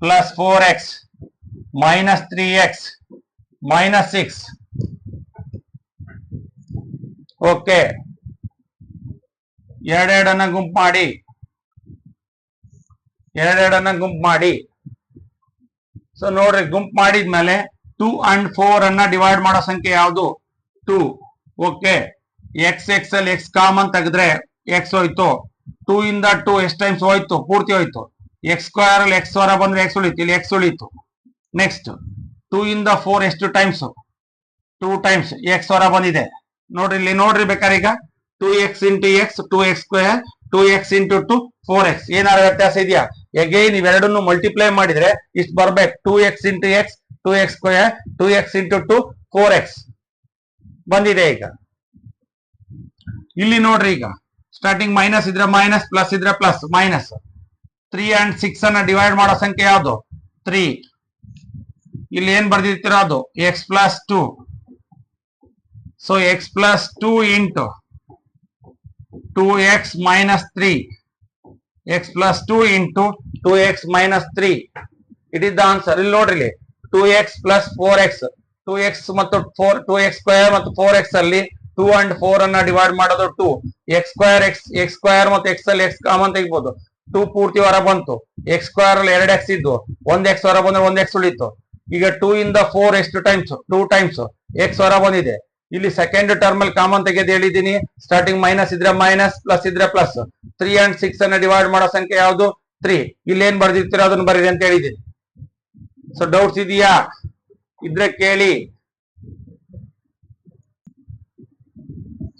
+ 4x - 3x - 6. ಓಕೆ, 2 ಗುಂಪು ಮಾಡಿ 2 ಮಾಡಿ. ಸೊ ನೋಡ್ರಿ, ಗುಂಪು ಮಾಡಿದ್ಮೇಲೆ 2 and 4 ಅನ್ನ ಡಿವೈಡ್ ಮಾಡೋ ಸಂಖ್ಯೆ ಯಾವುದು? 2. ಓಕೆ, x ಅಲ್ಲಿ x ಕಾಮನ್ ತೆಗೆದ್ರೆ x ಹೋಯ್ತು. 2 ಇಂದ 2 ಎಷ್ಟು ಟೈಮ್ಸ್ ಹೋಯ್ತು? ಪೂರ್ತಿ ಹೋಯ್ತು. x² ಅಲ್ಲಿ x ಹೊರ ಬಂದ್ರೆ x ಉಳಿತು, ಇಲ್ಲಿ x ಉಳಿತು. ನೆಕ್ಸ್ಟ್ 2 ಇಂದ 4 ಎಷ್ಟು ಟೈಮ್ಸ್? 2 ಟೈಮ್ಸ್ x ಹೊರ ಬಂದಿದೆ. ನೋಡ್ರಿ, ಇಲ್ಲಿ ನೋಡ್ರಿ ಬೇಕಾದ್ರೆ. ಈಗ 2x × x 2x², 2x × 2 4x. ಏನಾದ್ರು ವ್ಯತ್ಯಾಸ ಇದೆಯಾ? ಅಗೈನ್ ಇವೆರಡನ್ನು ಮಲ್ಟಿಪ್ಲೈ ಮಾಡಿದ್ರೆ ಇಷ್ಟು ಬರ್ಬೇಕು. 2x × x 2x², 2x × 2 4x ಬಂದಿದೆ. ಈಗ ಇಲ್ಲಿ ನೋಡ್ರಿ, ಈಗ ಸ್ಟಾರ್ಟಿಂಗ್ ಮೈನಸ್ ಇದ್ರೆ ಮೈನಸ್, ಪ್ಲಸ್ ಇದ್ರೆ ಪ್ಲಸ್, ಮೈನಸ್. 3 and 6 ಅನ್ನ ಡಿವೈಡ್ ಮಾಡೋ ಸಂಖ್ಯೆ ಯಾವುದು? 3. ಇಲ್ಲಿ ಏನ್ ಬರ್ದಿರ್ತೀರ ಅದು x + 2. So x + 2 × 2x - 3. x + 2 × 2x - 3. It is the answer. ಇಲ್ಲಿ ನೋಡ್ರಿ, 2x + 4x. 2x ಮತ್ತು 2x² ಮತ್ತು 4x ಅಲ್ಲಿ 2 and 4 ಅನ್ನ ಡಿವೈಡ್ ಮಾಡೋದು 2. x² ಮತ್ತು x ಅಲ್ಲಿ x ಕಾಮನ್ ತೆಗಿಬಹುದು. 2 ಪೂರ್ತಿ ಹೊರ ಬಂತು. x² ಅಲ್ಲಿ 2x ಇದ್ದು 1x ಹೊರ ಬಂದ್ರೆ 1x ಉಳಿತು. ಈಗ 2 ಇಂದ 4 ಎಷ್ಟು ಟೈಮ್ಸ್? 2 ಟೈಮ್ಸ್ x ಹೊರ ಬಂದಿದೆ. ಇಲ್ಲಿ ಸೆಕೆಂಡ್ ಟರ್ಮ್ ಅಲ್ಲಿ ಕಾಮನ್ ತೆಗೆದು ಹೇಳಿದೀನಿ. ಸ್ಟಾರ್ಟಿಂಗ್ ಮೈನಸ್ ಇದ್ರೆ ಮೈನಸ್, ಪ್ಲಸ್ ಇದ್ರೆ ಪ್ಲಸ್. 3 and 6 ಅನ್ನ ಡಿವೈಡ್ ಮಾಡೋ ಸಂಖ್ಯೆ ಯಾವುದು? 3. ಇಲ್ಲಿ ಏನ್ ಬರ್ದಿರ್ತೀರೋ ಅದನ್ನ ಬರೀರಿ ಅಂತ ಹೇಳಿದೀನಿ. ಸೊ ಡೌಟ್ಸ್ ಇದೆಯಾ? ಇದ್ರೆ ಕೇಳಿ.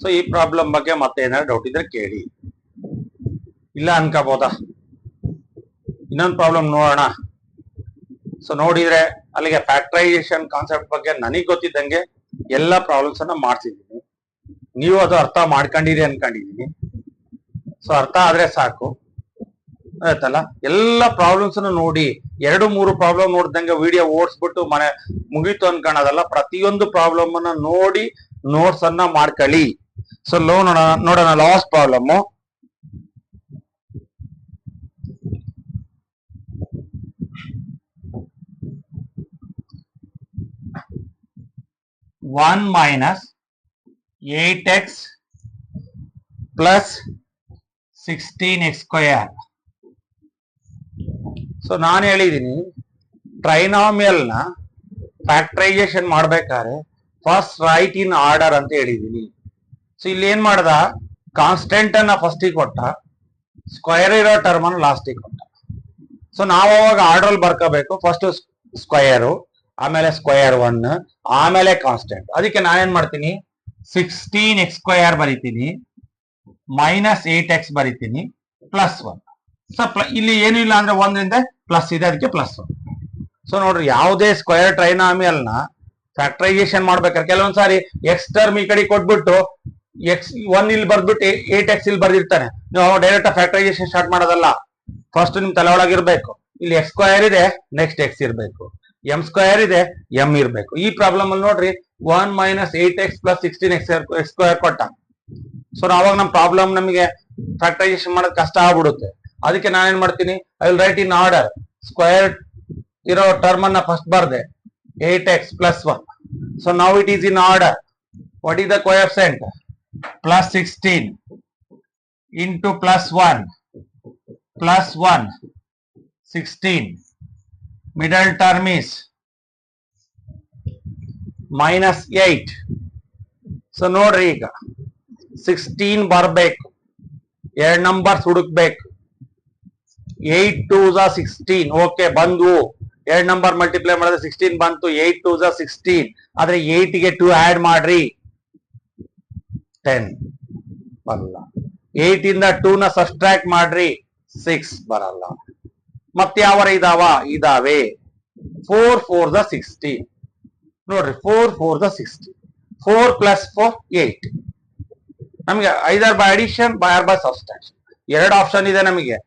ಸೊ ಈ ಪ್ರಾಬ್ಲಮ್ ಬಗ್ಗೆ ಮತ್ತೆ ಏನಾದ್ರು ಡೌಟ್ ಇದ್ರೆ ಕೇಳಿ. ಇಲ್ಲ ಅನ್ಕೋಬಹುದಾ? ಇನ್ನೊಂದು ಪ್ರಾಬ್ಲಮ್ ನೋಡೋಣ. ಸೊ ನೋಡಿದ್ರೆ ಅಲ್ಲಿಗೆ ಫ್ಯಾಕ್ಟರೈಸೇಷನ್ ಕಾನ್ಸೆಪ್ಟ್ ಬಗ್ಗೆ ನನಗೆ ಗೊತ್ತಿದ್ದಂಗೆ ಎಲ್ಲ ಪ್ರಾಬ್ಲಮ್ಸ್ ಅನ್ನ ಮಾಡ್ತಿದ್ದೀನಿ. ನೀವು ಅದು ಅರ್ಥ ಮಾಡ್ಕೊಂಡಿರಿ ಅನ್ಕೊಂಡಿದೀನಿ. ಸೊ ಅರ್ಥ ಆದ್ರೆ ಸಾಕು. ಆಯ್ತಲ್ಲ. ಎಲ್ಲ ಪ್ರಾಬ್ಲಮ್ಸ್ ನೋಡಿ 2-3 ಪ್ರಾಬ್ಲಮ್ ನೋಡ್ದಂಗೆ ವಿಡಿಯೋ ಓಡಿಸ್ಬಿಟ್ಟು ಮನೆ ಮುಗೀತು ಅನ್ಕೊಳ್ಳೋದಲ್ಲ. ಪ್ರತಿಯೊಂದು ಪ್ರಾಬ್ಲಮ್ ಅನ್ನ ನೋಡಿ ನೋಟ್ಸ್ ಅನ್ನ ಮಾಡ್ಕೊಳ್ಳಿ. ಸೊ ನೋಡೋಣ last problem. 1 minus 8x plus 16x square. So ನಾನು ಹೇಳಿದೀನಿ ಟ್ರೈನಾಮಿಯಲ್ ನ ಫ್ಯಾಕ್ಟರೈಸೇಷನ್ ಮಾಡ್ಬೇಕಾದ್ರೆ ಫಸ್ಟ್ ರೈಟ್ ಇನ್ ಆರ್ಡರ್ ಅಂತ ಹೇಳಿದೀನಿ. ಸೊ ಇಲ್ಲಿ ಏನ್ ಮಾಡ್ದ, ಕಾನ್ಸ್ಟೆಂಟ್ ಅನ್ನ ಫಸ್ಟಿಗೆ ಕೊಟ್ಟ, ಸ್ಕ್ವಯರ್ ಇರೋ ಟರ್ಮ್ ಅನ್ನು ಲಾಸ್ಟಿಗೆ ಕೊಟ್ಟ. ಸೊ ನಾವು ಅವಾಗ ಆರ್ಡರ್ ಬರ್ಕೋಬೇಕು. ಫಸ್ಟ್ ಸ್ಕ್ವಯರು, ಆಮೇಲೆ ಸ್ಕ್ವಯರ್ 1, ಆಮೇಲೆ ಕಾನ್ಸ್ಟೆಂಟ್. ಅದಕ್ಕೆ ನಾನೇನ್ ಮಾಡ್ತೀನಿ, 16x ಸ್ಕ್ವಯರ್ ಬರಿತೀನಿ, ಮೈನಸ್ 8x ಬರಿತೀನಿ, ಪ್ಲಸ್ 1. ಸೊ ಇಲ್ಲಿ ಏನು ಇಲ್ಲ ಅಂದ್ರೆ 1 ಪ್ಲಸ್ ಇದೆ, ಅದಕ್ಕೆ ಪ್ಲಸ್ 1. ಸೊ ನೋಡ್ರಿ, ಯಾವುದೇ ಸ್ಕ್ವಯರ್ ಟ್ರೈನಾಮಿಯಲ್ ನ ಫ್ಯಾಕ್ಟರೈಸೇಷನ್ ಮಾಡ್ಬೇಕಾದ್ರೆ ಕೆಲವೊಂದ್ಸಾರಿ ಎಕ್ಸ್ ಟರ್ಮ್ ಈ ಕಡೆ ಕೊಟ್ಬಿಟ್ಟು ಎಕ್ಸ್ 1 ಇಲ್ಲಿ ಬರ್ದ್ಬಿಟ್ಟು 8x ಇಲ್ಲಿ ಬರ್ದಿರ್ತಾನೆ. ನೀವು ಡೈರೆಕ್ಟ್ ಫ್ಯಾಕ್ಟರೈಸೇಷನ್ ಸ್ಟಾರ್ಟ್ ಮಾಡೋದಲ್ಲ. ಫಸ್ಟ್ ನಿಮ್ ತಲೆ ಒಳಗಿರ್ಬೇಕು, ಇಲ್ಲಿ ಎಕ್ಸ್ ಸ್ಕ್ವಯರ್ ಇದೆ, ನೆಕ್ಸ್ಟ್ ಎಕ್ಸ್ ಇರ್ಬೇಕು, ಎಂ ಸ್ಕ್ವಯರ್ ಇದೆ, ಎಂ ಇರ್ಬೇಕು. ಈ ಪ್ರಾಬ್ಲಮ್ ಅಲ್ಲಿ ನೋಡ್ರಿ 1 minus 8x plus 16x square ಕೊಟ್ಟ. ಸೊ ಅವಾಗ ನಮ್ ಪ್ರಾಬ್ಲಮ್ ನಮಗೆ ಫ್ಯಾಕ್ಟರೈಸೇಷನ್ ಮಾಡೋದು ಕಷ್ಟ ಆಗ್ಬಿಡುತ್ತೆ. ಅದಕ್ಕೆ ನಾನೇನ್ ಮಾಡ್ತೀನಿ, I will write in order. Square ಇರೋ ಟರ್ಮ್ ಅನ್ನ ಫಸ್ಟ್ ಬರ್ದೆ, 8x plus 1. So now it is in order. What is the coefficient? plus 16 into plus 1 plus 1 16. Middle term is minus 8. So ನೋಡ್ರಿ, ಈಗ 16 ಬರ್ಬೇಕು, 2 ನಂಬರ್ಸ್ ಹುಡುಕ್ಬೇಕು. 8 2s 16. ಓಕೆ, ಬಂದ್ವು. 2 ನಂಬರ್ ಮಲ್ಟಿಪ್ಲೈ ಮಾಡಿದ್ರೆ 16 ಬಂತು. 8 2s 16. ಆದ್ರೆ 8 ಗೆ 2 ಆಡ್ ಮಾಡ್ರಿ, 10 ಬರಲ್ಲ. 8 ಇಂದ 2 ನ ಸಬ್ಸ್ಟ್ರಾಕ್ಟ್ ಮಾಡ್ರಿ, 6 ಬರಲ್ಲ. ಮತ್ತೆ ಯಾವ ಇದಾವೆ? 4 4s 16. ನೋಡ್ರಿ, 4 4s 16. 4 plus 4 8. ನಮಗೆ either by addition by subtraction. 2 option ಇದೆ ನಮಗೆ.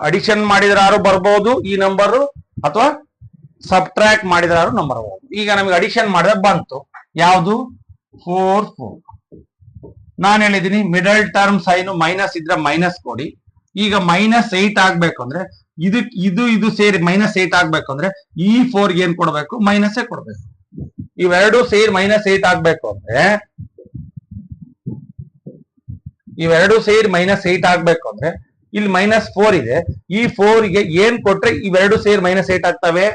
ಅಡಿಷನ್ ಮಾಡಿದ್ರಾರು ಬರ್ಬೋದು ಈ ನಂಬರ್, ಅಥವಾ ಸಬ್ಟ್ರಾಕ್ಟ್ ಮಾಡಿದ್ರಾರು ನಂಬರ್ ಬರ್ಬೋದು. ಈಗ ನಮಗೆ ಅಡಿಷನ್ ಮಾಡಿದ್ರೆ ಬಂತು ಯಾವುದು? 4 4. ನಾನು ಹೇಳಿದೀನಿ ಮಿಡಲ್ ಟರ್ಮ್ ಸೈನ್ ಮೈನಸ್ ಇದ್ರೆ ಮೈನಸ್ ಕೊಡಿ. ಈಗ ಮೈನಸ್ 8 ಆಗ್ಬೇಕು ಅಂದ್ರೆ ಇದು ಸೇರಿ ಮೈನಸ್ 8 ಆಗ್ಬೇಕು ಅಂದ್ರೆ ಈ 4 ಏನ್ ಕೊಡ್ಬೇಕು? ಮೈನಸ್ ಕೊಡ್ಬೇಕು. ಇವೆರಡು ಸೇರಿ ಮೈನಸ್ 8 ಆಗ್ಬೇಕು ಅಂದ್ರೆ ಇಲ್ಲಿ ಮೈನಸ್ 4 ಇದೆ. ಈ 4 ಗೆ ಏನ್ ಕೊಟ್ರೆ ಇವೆರಡು ಸೇರಿ ಮೈನಸ್ 8 ಆಗ್ತವೆ?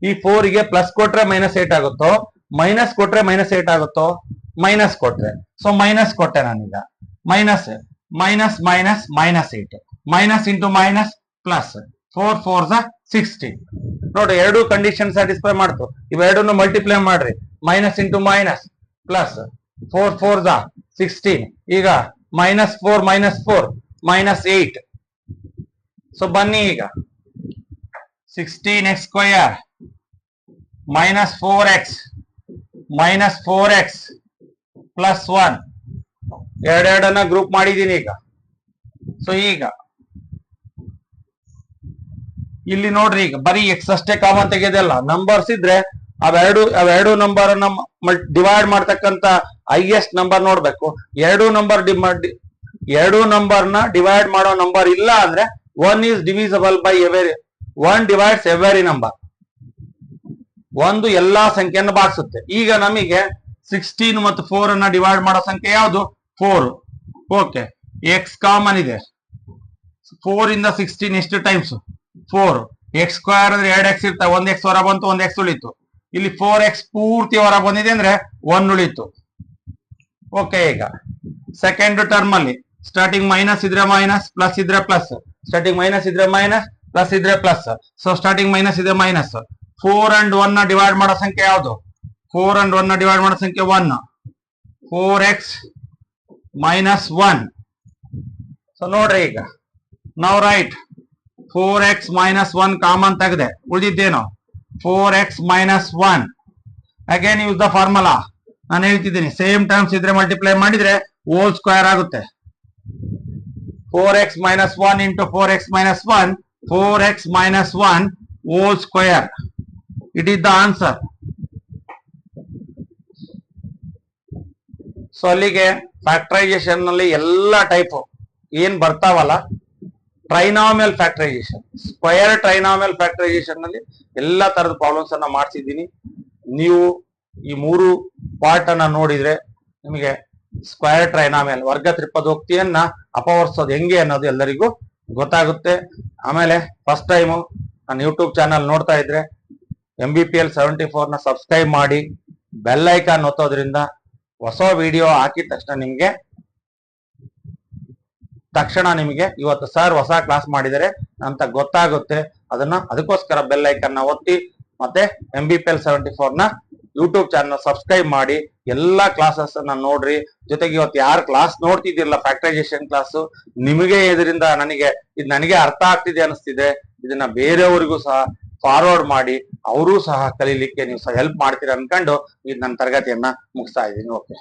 ಈ 4 ಗೆ ಪ್ಲಸ್ ಕೊಟ್ರೆ ಮೈನಸ್ 8 ಆಗುತ್ತೋ, ಮೈನಸ್ ಕೊಟ್ರೆ ಮೈನಸ್ 8 ಆಗುತ್ತೋ? ಮೈನಸ್ ಕೊಟ್ರೆ. ಸೊ ಮೈನಸ್ ಕೊಟ್ಟೆ ನಾನೀಗ. Minus minus minus minus 8. Minus into minus plus. 4 4s 16. ನೋಡಿ, 2 ಕಂಡೀಷನ್ ಸ್ಯಾಟಿಸ್ಫೈ ಮಾಡ್ತು. ಇವೆರಡನ್ನು ಮಲ್ಟಿಪ್ಲೈ ಮಾಡ್ರಿ. Minus into minus plus. 4 4s 16. ಈಗ ಮೈನಸ್ 4 ಮೈನಸ್ 8. ಸೊ ಬನ್ನಿ, ಈಗ 16x square minus 4x plus 1. ಎರಡೆರಡನ್ನ ಗ್ರೂಪ್ ಮಾಡಿದೀನಿ ಈಗ. ಸೊ ಈಗ ಇಲ್ಲಿ ನೋಡ್ರಿ, ಈಗ ಬರೀ ಎಕ್ಸ್ ಅಷ್ಟೇ ಕಾಮನ್ ತೆಗೆದಲ್ಲ. ನಂಬರ್ಸ್ ಇದ್ರೆ ಅವೆರಡು ನಂಬರ್ ಡಿವೈಡ್ ಮಾಡ್ತಕ್ಕಂತ ಹೈಯೆಸ್ಟ್ ನಂಬರ್ ನೋಡ್ಬೇಕು. ಎರಡು ನಂಬರ್ನ ಡಿವೈಡ್ ಮಾಡೋ ನಂಬರ್ ಇಲ್ಲ ಅಂದ್ರೆ 1 is divisible by every 1 divides every number. ಒಂದು ಎಲ್ಲಾ ಸಂಖ್ಯೆಯನ್ನು ಭಾಗಿಸುತ್ತೆ. ಈಗ ನಮಗೆ 16 ಮತ್ತು 4 ಅನ್ನ ಡಿವೈಡ್ ಮಾಡೋ ಸಂಖ್ಯೆ ಯಾವುದು? 4. ಓಕೆ, ಎಕ್ಸ್ ಕಾಮನ್ ಇದೆ. 4 ಇಂದ 16 ಎಷ್ಟು ಟೈಮ್ಸ್? 4. ಎಕ್ಸ್ ಸ್ಕ್ವೇರ್ ಅಂದ್ರೆ 2x ಇರ್ತಾವೆ. 1x ಹೊರ ಬಂತು, 1x ಉಳಿತು. ಇಲ್ಲಿ 4x ಪೂರ್ತಿ ಹೊರ ಬಂದಿದೆ ಅಂದ್ರೆ 1 ಉಳಿತು. ಓಕೆ, ಈಗ ಸೆಕೆಂಡ್ ಟರ್ಮ್ ಅಲ್ಲಿ ಸ್ಟಾರ್ಟಿಂಗ್ ಮೈನಸ್ ಇದ್ರೆ ಮೈನಸ್, ಪ್ಲಸ್ ಇದ್ರೆ ಪ್ಲಸ್. ಸ್ಟಾರ್ಟಿಂಗ್ ಮೈನಸ್ ಇದ್ರೆ ಮೈನಸ್, ಪ್ಲಸ್ ಇದ್ರೆ ಪ್ಲಸ್. ಸೊ ಸ್ಟಾರ್ಟಿಂಗ್ ಮೈನಸ್ ಇದೆ ಮೈನಸ್. 4 and 1 ನ ಡಿವೈಡ್ ಮಾಡೋ ಸಂಖ್ಯೆ ಯಾವುದು? 4 and 1 ನ ಡಿವೈಡ್ ಮಾಡೋ ಸಂಖ್ಯೆ 1. 4x minus 1. ಸೊ ನೋಡ್ರಿ, ಈಗ ನಾವು ರೈಟ್ 4x minus 1 ಕಾಮನ್ ತೆಗೆದೆ. ಉಳಿದಿದ್ದೇನು? 4x minus 1. Again use the formula. ನಾನು ಹೇಳ್ತಿದ್ದೀನಿ, ಸೇಮ್ ಟರ್ಮ್ಸ್ ಇದ್ರೆ ಮಲ್ಟಿಪ್ಲೈ ಮಾಡಿದ್ರೆ ಹೋಲ್ ಸ್ಕ್ವೇರ್ ಆಗುತ್ತೆ. 4x minus 1 into 4x minus 1, 4x minus 1 whole square. It is the answer. So ಅಲ್ಲಿಗೆ ಫ್ಯಾಕ್ಟರೈಸೇಷನ್ ನಲ್ಲಿ ಎಲ್ಲಾ ಟೈಪ್ ಏನ್ ಬರ್ತಾವಲ್ಲ, ಟ್ರೈನಾಮಿಯಲ್ ಫ್ಯಾಕ್ಟರೈಸೇಷನ್, ಸ್ಕ್ವಯರ್ ಟ್ರೈನಾಮಿಯಲ್ ಫ್ಯಾಕ್ಟರೈಸೇಷನ್ ನಲ್ಲಿ ಎಲ್ಲಾ ತರದ ಪ್ರಾಬ್ಲಮ್ಸ್ ಅನ್ನ ಮಾಡಿಸಿದ್ದೀನಿ. ನೀವು ಈ 3 ಪಾರ್ಟ್ ಅನ್ನ ನೋಡಿದ್ರೆ ನಿಮಗೆ ಸ್ಕ್ವಯರ್ ಟ್ರೈನಾಮಿಯಲ್ ವರ್ಗ ತ್ರಿಪದೋಕ್ತಿಯನ್ನ ಅಪವರ್ಸೋದು ಹೆಂಗೆ ಅನ್ನೋದು ಎಲ್ಲರಿಗೂ ಗೊತ್ತಾಗುತ್ತೆ. ಆಮೇಲೆ ಫಸ್ಟ್ ಟೈಮು ನನ್ನ ಯೂಟ್ಯೂಬ್ ಚಾನಲ್ ನೋಡ್ತಾ ಇದ್ರೆ MBPL 74 ನ ಸಬ್ಸ್ಕ್ರೈಬ್ ಮಾಡಿ, ಬೆಲ್ ಐಕಾನ್ ಒತ್ತೋದ್ರಿಂದ ಹೊಸ ವಿಡಿಯೋ ಹಾಕಿದ ತಕ್ಷಣ ನಿಮಗೆ ಇವತ್ತು ಸರ್ ಹೊಸ ಕ್ಲಾಸ್ ಮಾಡಿದರೆ ಅಂತ ಗೊತ್ತಾಗುತ್ತೆ. ಅದಕ್ಕೋಸ್ಕರ ಬೆಲ್ ಐಕಾನ್ ನ ಒತ್ತಿ, ಮತ್ತೆ MBPL 74 ನ ಯೂಟ್ಯೂಬ್ ಚಾನಲ್ ಸಬ್ಸ್ಕ್ರೈಬ್ ಮಾಡಿ ಎಲ್ಲಾ ಕ್ಲಾಸಸ್ ಅನ್ನ ನೋಡ್ರಿ. ಜೊತೆಗೆ ಇವತ್ತು ಯಾರು ಕ್ಲಾಸ್ ನೋಡ್ತಿದ್ದೀರಲ್ಲ ಫ್ಯಾಕ್ಟರೈಸೇಷನ್ ಕ್ಲಾಸ್, ನಿಮಗೆ ಇದರಿಂದ ನನಗೆ ಅರ್ಥ ಆಗ್ತಿದೆ ಅನಿಸ್ತಿದೆ, ಇದನ್ನ ಬೇರೆಯವರಿಗೂ ಸಹ ಫಾರ್ವರ್ಡ್ ಮಾಡಿ, ಅವರೂ ಸಹ ಕಲೀಲಿಕ್ಕೆ ನೀವು ಸಹ ಹೆಲ್ಪ್ ಮಾಡ್ತೀರಾ ಅನ್ಕೊಂಡು ಇದು ನನ್ನ ತರಗತಿಯನ್ನ ಮುಗಿಸ್ತಾ ಇದ್ದೀನಿ. ಓಕೆ.